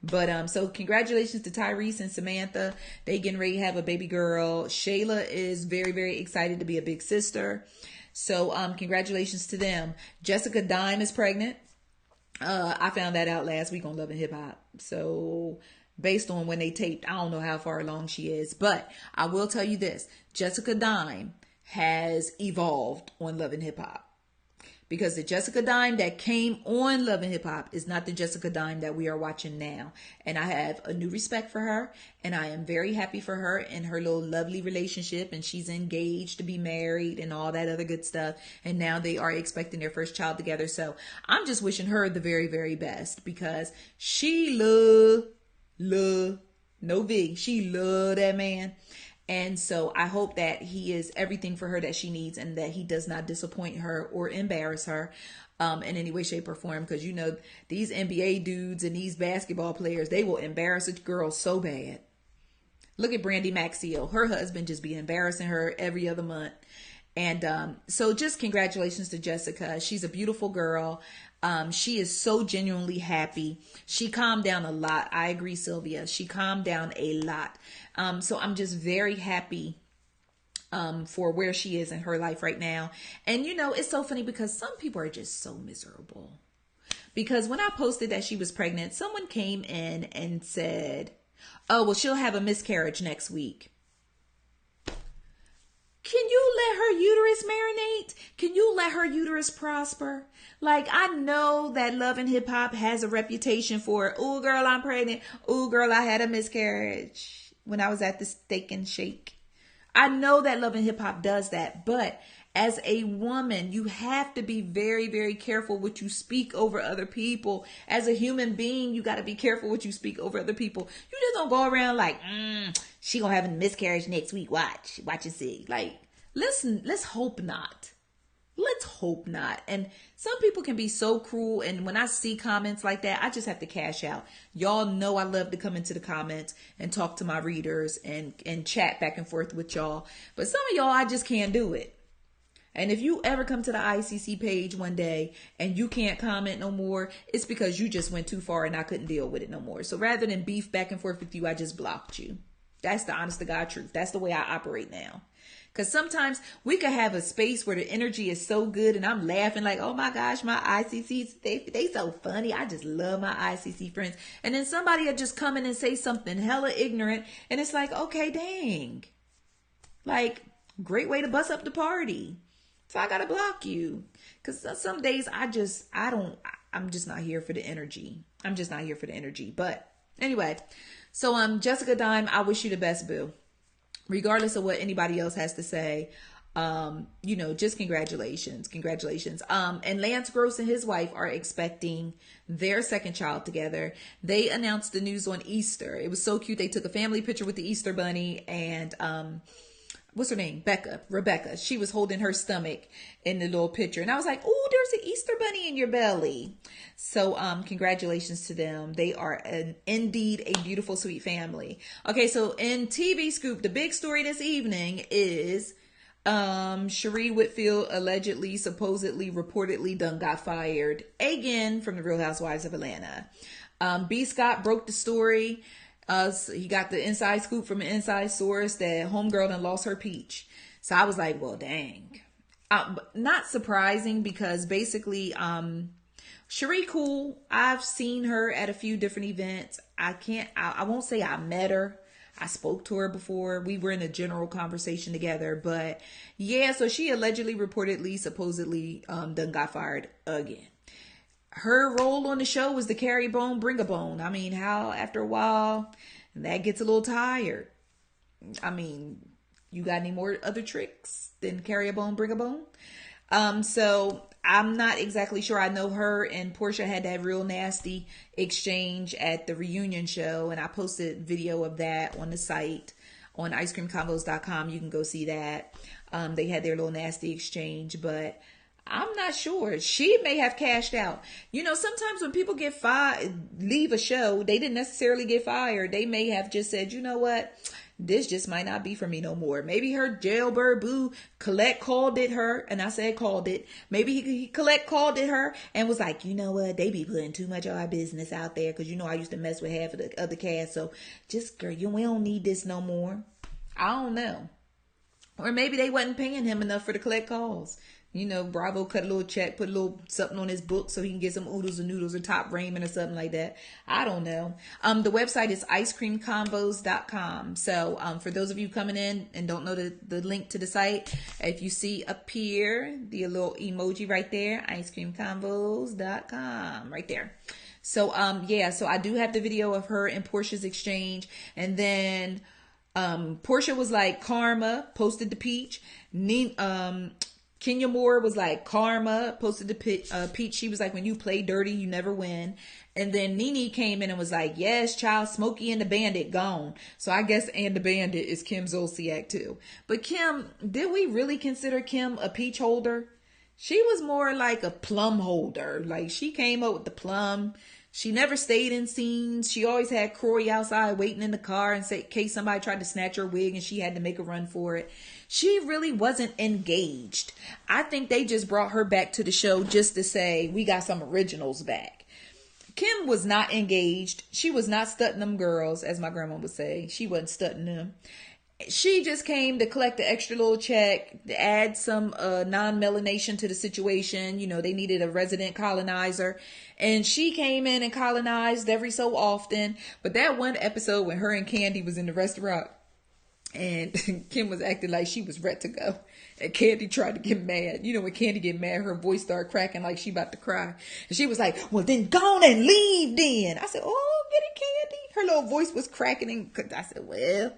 But so congratulations to Tyrese and Samantha. They getting ready to have a baby girl. Shayla is very, very excited to be a big sister. So congratulations to them. Jessica Dime is pregnant. I found that out last week on Love and Hip Hop. So based on when they taped, I don't know how far along she is, but I will tell you this. Jessica Dime has evolved on Love and Hip Hop, because the Jessica Dime that came on Love and Hip Hop is not the Jessica Dime that we are watching now. And I have a new respect for her, and I am very happy for her and her little lovely relationship, and she's engaged to be married and all that other good stuff. And now they are expecting their first child together. So I'm just wishing her the very, very best, because she she loved that man. And so I hope that he is everything for her that she needs, and that he does not disappoint her or embarrass her in any way, shape, or form. Because, you know, these NBA dudes and these basketball players, they will embarrass a girl so bad. Look at Brandy Maxiell. Her husband just be embarrassing her every other month. And so just congratulations to Jessica. She's a beautiful girl. She is so genuinely happy. She calmed down a lot. I agree, Sylvia. She calmed down a lot. So I'm just very happy for where she is in her life right now. And, you know, it's so funny because some people are just so miserable. Because when I posted that she was pregnant, someone came in and said, oh, well, she'll have a miscarriage next week. Can you let her uterus marinate? Can you let her uterus prosper? Like, I know that Love and Hip Hop has a reputation for, oh, girl, I'm pregnant. Oh, girl, I had a miscarriage when I was at the Steak and Shake. I know that Love and Hip Hop does that. But as a woman, you have to be very, very careful what you speak over other people. As a human being, you got to be careful what you speak over other people. You just don't go around like, she gonna have a miscarriage next week. Watch and see. Like, listen, let's hope not. Let's hope not. And some people can be so cruel. And when I see comments like that, I just have to cash out. Y'all know I love to come into the comments and talk to my readers and chat back and forth with y'all. But some of y'all, I just can't do it. And if you ever come to the ICC page one day and you can't comment no more, it's because you just went too far and I couldn't deal with it no more. So rather than beef back and forth with you, I just blocked you. That's the honest to God truth. That's the way I operate now. Because sometimes we could have a space where the energy is so good and I'm laughing like, oh my gosh, my ICCs, they so funny. I just love my ICC friends. And then somebody will just come in and say something hella ignorant. And it's like, okay, dang. Like, great way to bust up the party. So I got to block you. Because some days I'm just not here for the energy. I'm just not here for the energy. But anyway, so Jessica Dime, I wish you the best, boo. Regardless of what anybody else has to say, just congratulations. And Lance Gross and his wife are expecting their second child together. They announced the news on Easter. It was so cute. They took a family picture with the Easter bunny and, what's her name? Rebecca. She was holding her stomach in the little picture. And I was like, oh, there's an Easter bunny in your belly. So, congratulations to them. They are indeed a beautiful, sweet family. Okay. So in TV scoop, the big story this evening is, Shereé Whitfield allegedly, supposedly, reportedly done got fired again from the Real Housewives of Atlanta. B. Scott broke the story. He got the inside scoop from an inside source that homegirl done lost her peach. So I was like, well, dang. Not surprising because basically, Shereé cool. I've seen her at a few different events. I won't say I met her. I spoke to her before. We were in a general conversation together, but yeah, so she allegedly, reportedly, supposedly, done got fired again. Her role on the show was to carry bone, bring a bone. I mean, how after a while that gets a little tired. I mean, you got any more other tricks than carry a bone, bring a bone? So I'm not exactly sure. I know her and Portia had that real nasty exchange at the reunion show, and I posted video of that on the site on icecreamconvos.com. You can go see that. They had their little nasty exchange, but I'm not sure. She may have cashed out. Sometimes when people get fired, leave a show, they didn't necessarily get fired. They may have just said, you know what? This just might not be for me no more. Maybe her jailbird boo Colette called it her. And I said called it. Maybe he Colette called it her and was like, you know what? They be putting too much of our business out there. Cause I used to mess with half of the other cast. So just, girl, we don't need this no more. I don't know. Or maybe they wasn't paying him enough for the collect calls. Bravo cut a little check, put a little something on his book so he can get some oodles and noodles or top ramen or something like that. I don't know. The website is icecreamconvos.com. So for those of you coming in and don't know the link to the site, if you see up here, the little emoji right there, icecreamconvos.com right there. So so I do have the video of her and Portia's exchange. And then Portia was like, karma, posted the peach. Kenya Moore was like, karma, posted the peach. She was like, when you play dirty, you never win. And then Nene came in and was like, yes, child, Smokey and the Bandit gone. So I guess and the Bandit is Kim Zolciak too. But Kim, did we really consider Kim a peach holder? She was more like a plum holder. Like she came up with the plum. She never stayed in scenes. She always had Croy outside waiting in the car in case somebody tried to snatch her wig and she had to make a run for it. She really wasn't engaged. I think they just brought her back to the show just to say, we got some originals back. Kim was not engaged. She was not stunting them girls, as my grandma would say. She wasn't stunting them. She just came to collect the extra little check, to add some non-melanation to the situation. They needed a resident colonizer. And she came in and colonized every so often. But that one episode when her and Candy was in the restaurant and Kim was acting like she was ready to go. And Candy tried to get mad. When Candy get mad, her voice started cracking like she about to cry. And she was like, well, then go on and leave then. I said, oh, get it, Candy. Her little voice was cracking. And I said, well,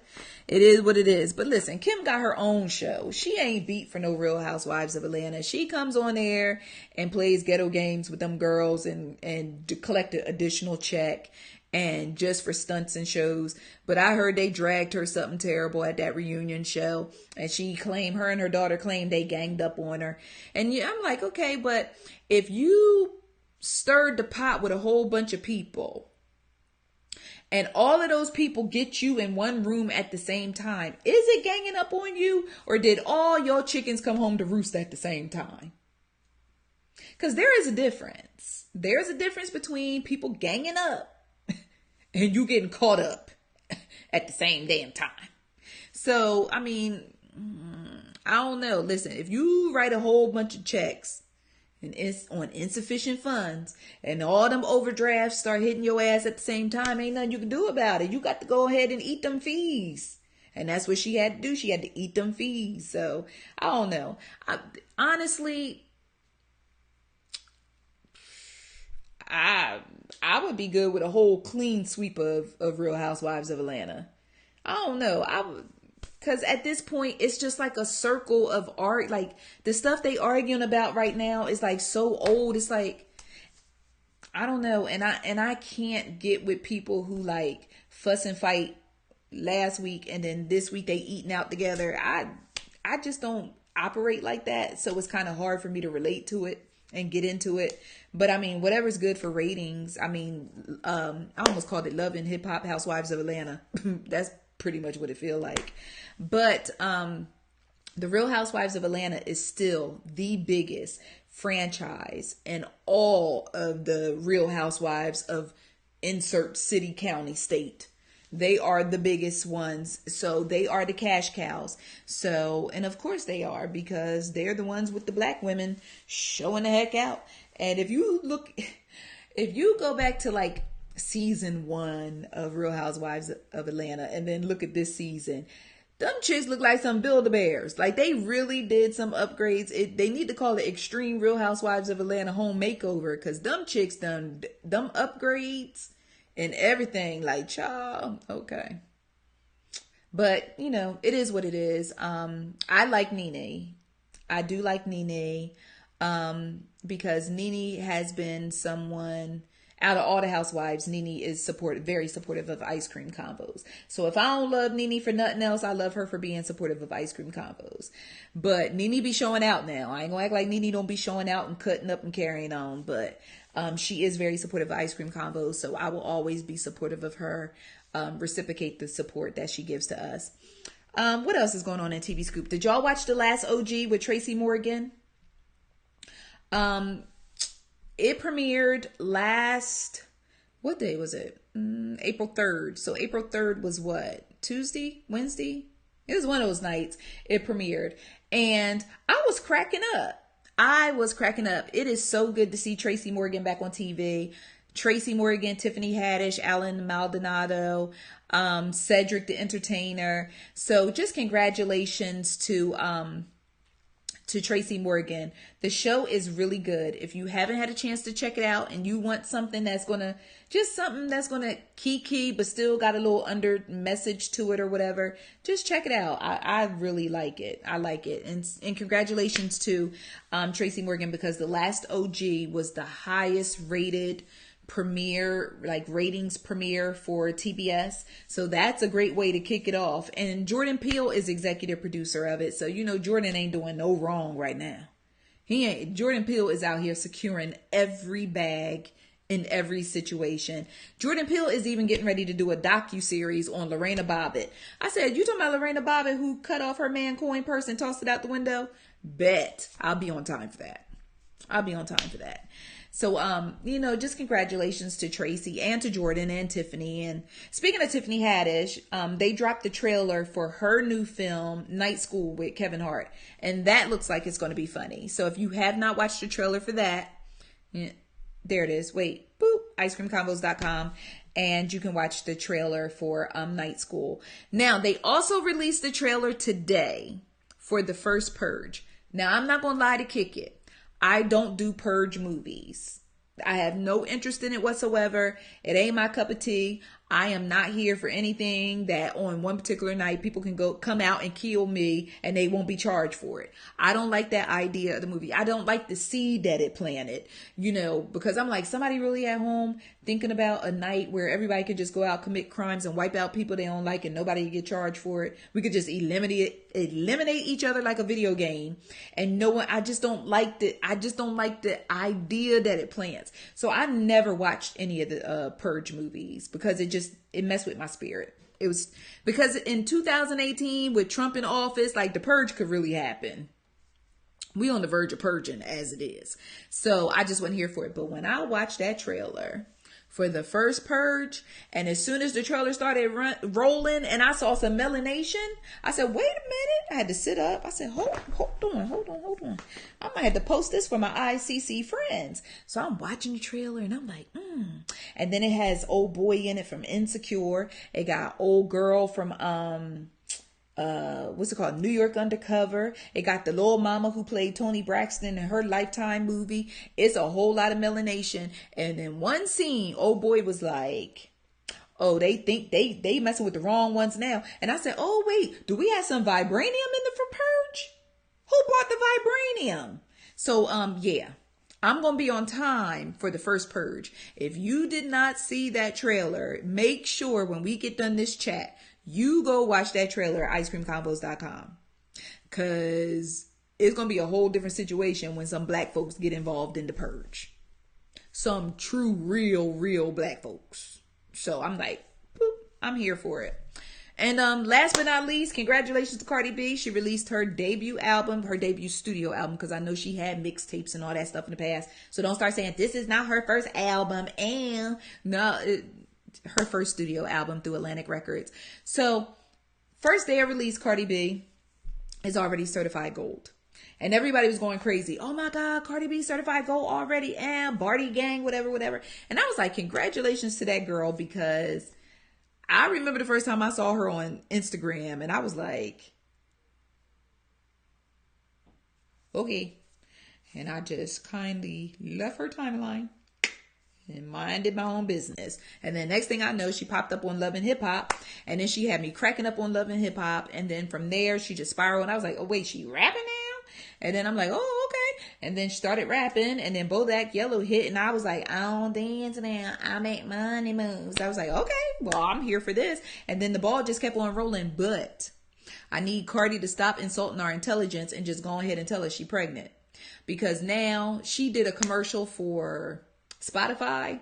it is what it is. But listen, Kim got her own show. She ain't beat for no Real Housewives of Atlanta. She comes on there and plays ghetto games with them girls and collect an additional check. And just for stunts and shows. But I heard they dragged her something terrible at that reunion show. And her and her daughter claimed they ganged up on her. And I'm like, okay, but if you stirred the pot with a whole bunch of people and all of those people get you in one room at the same time, is it ganging up on you, or did all your chickens come home to roost at the same time? Because there is a difference. There's a difference between people ganging up and you getting caught up at the same damn time. So, I mean, I don't know. Listen, if you write a whole bunch of checks and it's on insufficient funds and all them overdrafts start hitting your ass at the same time, ain't nothing you can do about it. You got to go ahead and eat them fees. And that's what she had to do. She had to eat them fees. So, I don't know. Honestly, I would be good with a whole clean sweep of Real Housewives of Atlanta. I don't know. Because at this point, it's just like a circle of art. Like, the stuff they arguing about right now is like so old. It's like, I don't know. And I can't get with people who like fuss and fight last week and then this week they eating out together. I just don't operate like that. So it's kind of hard for me to relate to it and get into it. But I mean, whatever's good for ratings. I mean, I almost called it Love and Hip Hop Housewives of Atlanta. That's pretty much what it feel like. But the Real Housewives of Atlanta is still the biggest franchise in all of the Real Housewives of insert city, county, state. They are the biggest ones. So they are the cash cows. So, and of course they are, because they're the ones with the black women showing the heck out. And if you go back to like season 1 of Real Housewives of Atlanta and then look at this season, them chicks look like some Build-A-Bears. Like, they really did some upgrades. They need to call it Extreme Real Housewives of Atlanta Home Makeover, because them chicks done them upgrades and everything. Like, child, okay. But, you know, it is what it is. I like Nene. I do like Nene, because Nene has been someone, out of all the housewives, Nene is very supportive of ice cream combos. So if I don't love Nene for nothing else, I love her for being supportive of ice cream combos. But Nene be showing out now. I ain't gonna act like Nene don't be showing out and cutting up and carrying on. But she is very supportive of ice cream combos. So I will always be supportive of her, reciprocate the support that she gives to us. What else is going on in TV Scoop? Did y'all watch The Last OG with Tracy Morgan? It premiered what day was it? April 3rd. So April 3rd was what? Tuesday? Wednesday? It was one of those nights it premiered. And I was cracking up. It is so good to see Tracy Morgan back on TV. Tracy Morgan, Tiffany Haddish, Alan Maldonado, Cedric the Entertainer. So just congratulations to Tracy Morgan. The show is really good. If you haven't had a chance to check it out and you want something that's gonna kiki but still got a little under message to it or whatever, just check it out. I really like it. I like it. And congratulations to Tracy Morgan, because The Last OG was the highest rated ratings premiere for TBS. So that's a great way to kick it off. And Jordan Peele is executive producer of it. So, you know, Jordan ain't doing no wrong right now. Jordan Peele is out here securing every bag in every situation. Jordan Peele is even getting ready to do a docu-series on Lorena Bobbitt. I said, you talking about Lorena Bobbitt who cut off her man coin purse and tossed it out the window? Bet. I'll be on time for that. So, you know, just congratulations to Tracy and to Jordan and Tiffany. And speaking of Tiffany Haddish, they dropped the trailer for her new film, Night School with Kevin Hart. And that looks like it's going to be funny. So if you have not watched the trailer for that, there it is. Wait, boop, icecreamcombos.com. And you can watch the trailer for Night School. Now, they also released the trailer today for the first Purge. Now, I'm not going to lie to kick it. I don't do Purge movies. I have no interest in it whatsoever. It ain't my cup of tea. I am not here for anything that on one particular night people can come out and kill me and they won't be charged for it. I don't like that idea of the movie. I don't like the seed that it planted, you know, because I'm like, somebody really at home thinking about a night where everybody could just go out, commit crimes and wipe out people they don't like and nobody could get charged for it. We could just eliminate each other like a video game. And no one, I just don't like the idea that it plants. So I never watched any of the Purge movies because it just it messed with my spirit. It was because in 2018 with Trump in office, like the purge could really happen. We on the verge of purging as it is. So I just wasn't here for it. But when I watched that trailer for the first purge, and as soon as the trailer started rolling and I saw some melanation, I said, wait a minute. I had to sit up. I said, hold on. I might have to post this for my ICC friends. So I'm watching the trailer and I'm like, And then it has old boy in it from Insecure. It got old girl from what's it called? New York Undercover. It got the little mama who played Toni Braxton in her Lifetime movie. It's a whole lot of melanation. And in one scene, old boy was like, oh, they think they messing with the wrong ones now. And I said, oh, wait, do we have some vibranium in the purge? Who bought the vibranium? So, yeah. I'm going to be on time for the first purge. If you did not see that trailer, make sure when we get done this chat, you go watch that trailer at icecreamconvos.com, because it's going to be a whole different situation when some black folks get involved in the purge. Some true, real black folks. So I'm like, boop, I'm here for it. And last but not least, congratulations to Cardi B. She released her debut album, her debut studio album, because I know she had mixtapes and all that stuff in the past. So don't start saying this is not her first album. And no, her first studio album through Atlantic Records. So first day of release, Cardi B is already certified gold. And everybody was going crazy. Oh my God, Cardi B certified gold already. And Barty Gang, whatever. And I was like, congratulations to that girl, because I remember the first time I saw her on Instagram and I was like, okay. And I just kindly left her timeline and minded my own business. And then next thing I know, she popped up on Love and Hip Hop. And then she had me cracking up on Love and Hip Hop. And then from there, she just spiraled. And I was like, oh, wait, she rapping now? And then I'm like, oh, okay. And then she started rapping. And then Bodak Yellow hit. And I was like, I don't dance now. I make money moves. I was like, okay, well, I'm here for this. And then the ball just kept on rolling. But I need Cardi to stop insulting our intelligence and just go ahead and tell us she's pregnant. Because now she did a commercial for Spotify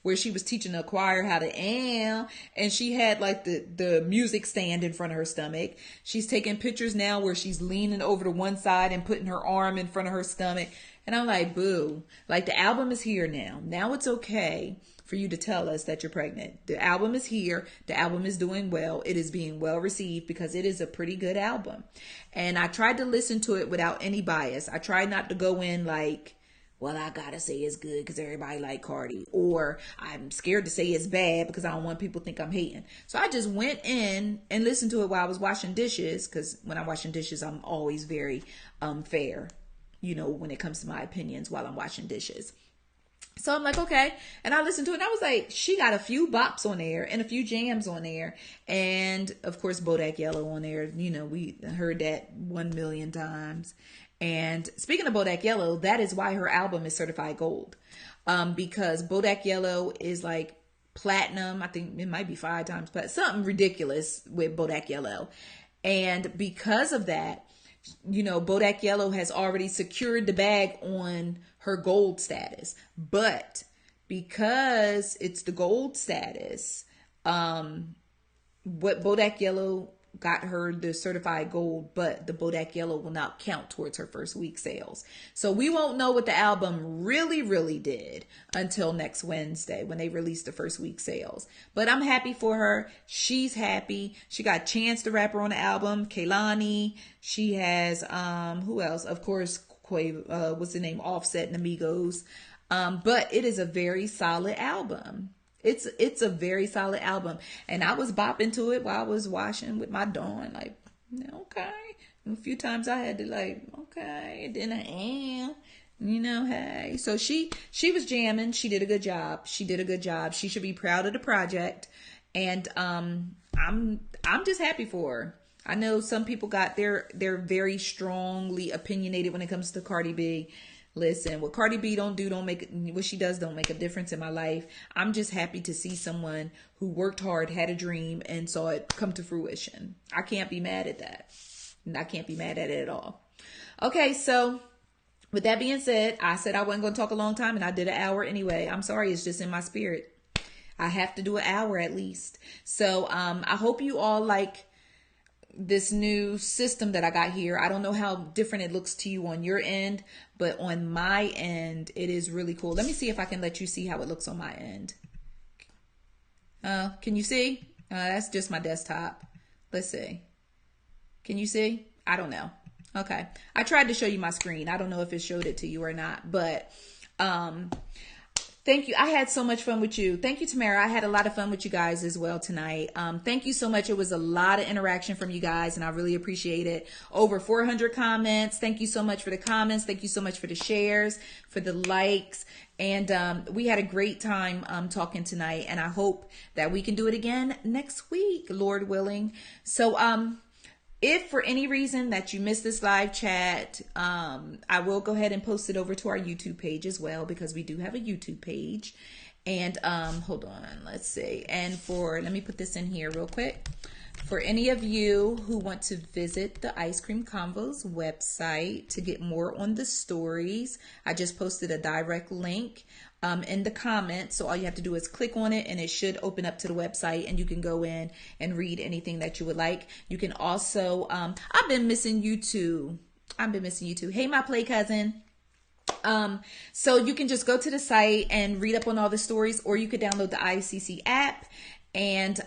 where she was teaching the choir how to and she had like the music stand in front of her stomach. She's taking pictures now where she's leaning over to one side and putting her arm in front of her stomach. And I'm like, boo, like the album is here now. Now it's okay for you to tell us that you're pregnant. The album is here. The album is doing well. It is being well received because it is a pretty good album. And I tried to listen to it without any bias. I tried not to go in like, well, I gotta say it's good because everybody like Cardi, or I'm scared to say it's bad because I don't want people to think I'm hating. So I just went in and listened to it while I was washing dishes, because when I'm washing dishes, I'm always very fair, you know, when it comes to my opinions while I'm washing dishes. So I'm like, okay. And I listened to it and I was like, she got a few bops on there and a few jams on there. And of course, Bodak Yellow on there. You know, we heard that 1 million times. And speaking of Bodak Yellow, that is why her album is certified gold. Because Bodak Yellow is like platinum. I think it might be 5 times, but something ridiculous with Bodak Yellow. And because of that, you know, Bodak Yellow has already secured the bag on her gold status. But because it's the gold status, what Bodak Yellow got her the certified gold, but the Bodak Yellow will not count towards her first week sales. So we won't know what the album really did until next Wednesday when they release the first week sales. But I'm happy for her. She's happy. She got Chance the Rapper on the album, Kehlani. She has, who else? Of course, what's the name? Offset and Amigos. But it is a very solid album. It's a very solid album. And I was bopping to it while I was washing with my Dawn. Like, okay. And a few times I had to like, okay. And then I am, you know, hey. So she was jamming. She did a good job. She should be proud of the project. And I'm just happy for her. I know some people they're very strongly opinionated when it comes to Cardi B. Listen, what Cardi B don't make a difference in my life. I'm just happy to see someone who worked hard, had a dream, and saw it come to fruition. I can't be mad at that. I can't be mad at it at all. Okay, so with that being said, I said I wasn't going to talk a long time, and I did an hour anyway. I'm sorry, it's just in my spirit. I have to do an hour at least. So I hope you all like this new system that I got here. I don't know how different it looks to you on your end, but on my end, it is really cool. Let me see if I can let you see how it looks on my end. Can you see? That's just my desktop. Let's see. Can you see? I don't know. Okay. I tried to show you my screen. I don't know if it showed it to you or not, but thank you. I had so much fun with you. Thank you, Tamara. I had a lot of fun with you guys as well tonight. Thank you so much. It was a lot of interaction from you guys, and I really appreciate it. Over 400 comments. Thank you so much for the comments. Thank you so much for the shares, for the likes. And we had a great time talking tonight, and I hope that we can do it again next week, Lord willing. So if for any reason that you missed this live chat, I will go ahead and post it over to our YouTube page as well, because we do have a YouTube page. And hold on, let's see. And let me put this in here real quick. For any of you who want to visit the Ice Cream Convos website to get more on the stories, I just posted a direct link in the comments. So all you have to do is click on it, and it should open up to the website, and you can go in and read anything that you would like. You can also, I've been missing you too. Hey, my play cousin. So you can just go to the site and read up on all the stories, or you could download the ICC app. And,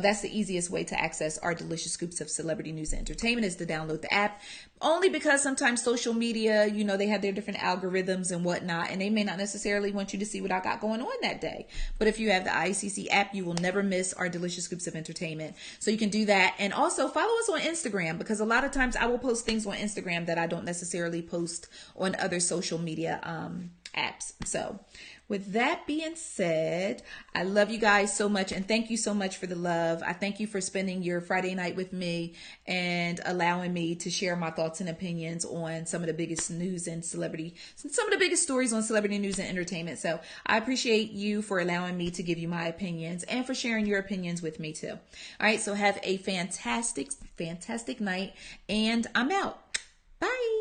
that's the easiest way to access our delicious scoops of celebrity news and entertainment, is to download the app. Only because sometimes social media, they have their different algorithms and whatnot, and they may not necessarily want you to see what I got going on that day. But if you have the ICC app, you will never miss our delicious scoops of entertainment. So you can do that. And also follow us on Instagram, because a lot of times I will post things on Instagram that I don't necessarily post on other social media apps. So with that being said, I love you guys so much, and thank you so much for the love. I thank you for spending your Friday night with me and allowing me to share my thoughts and opinions on some of the biggest news and some of the biggest stories on celebrity news and entertainment. So I appreciate you for allowing me to give you my opinions, and for sharing your opinions with me too. All right, so have a fantastic, fantastic night, and I'm out. Bye.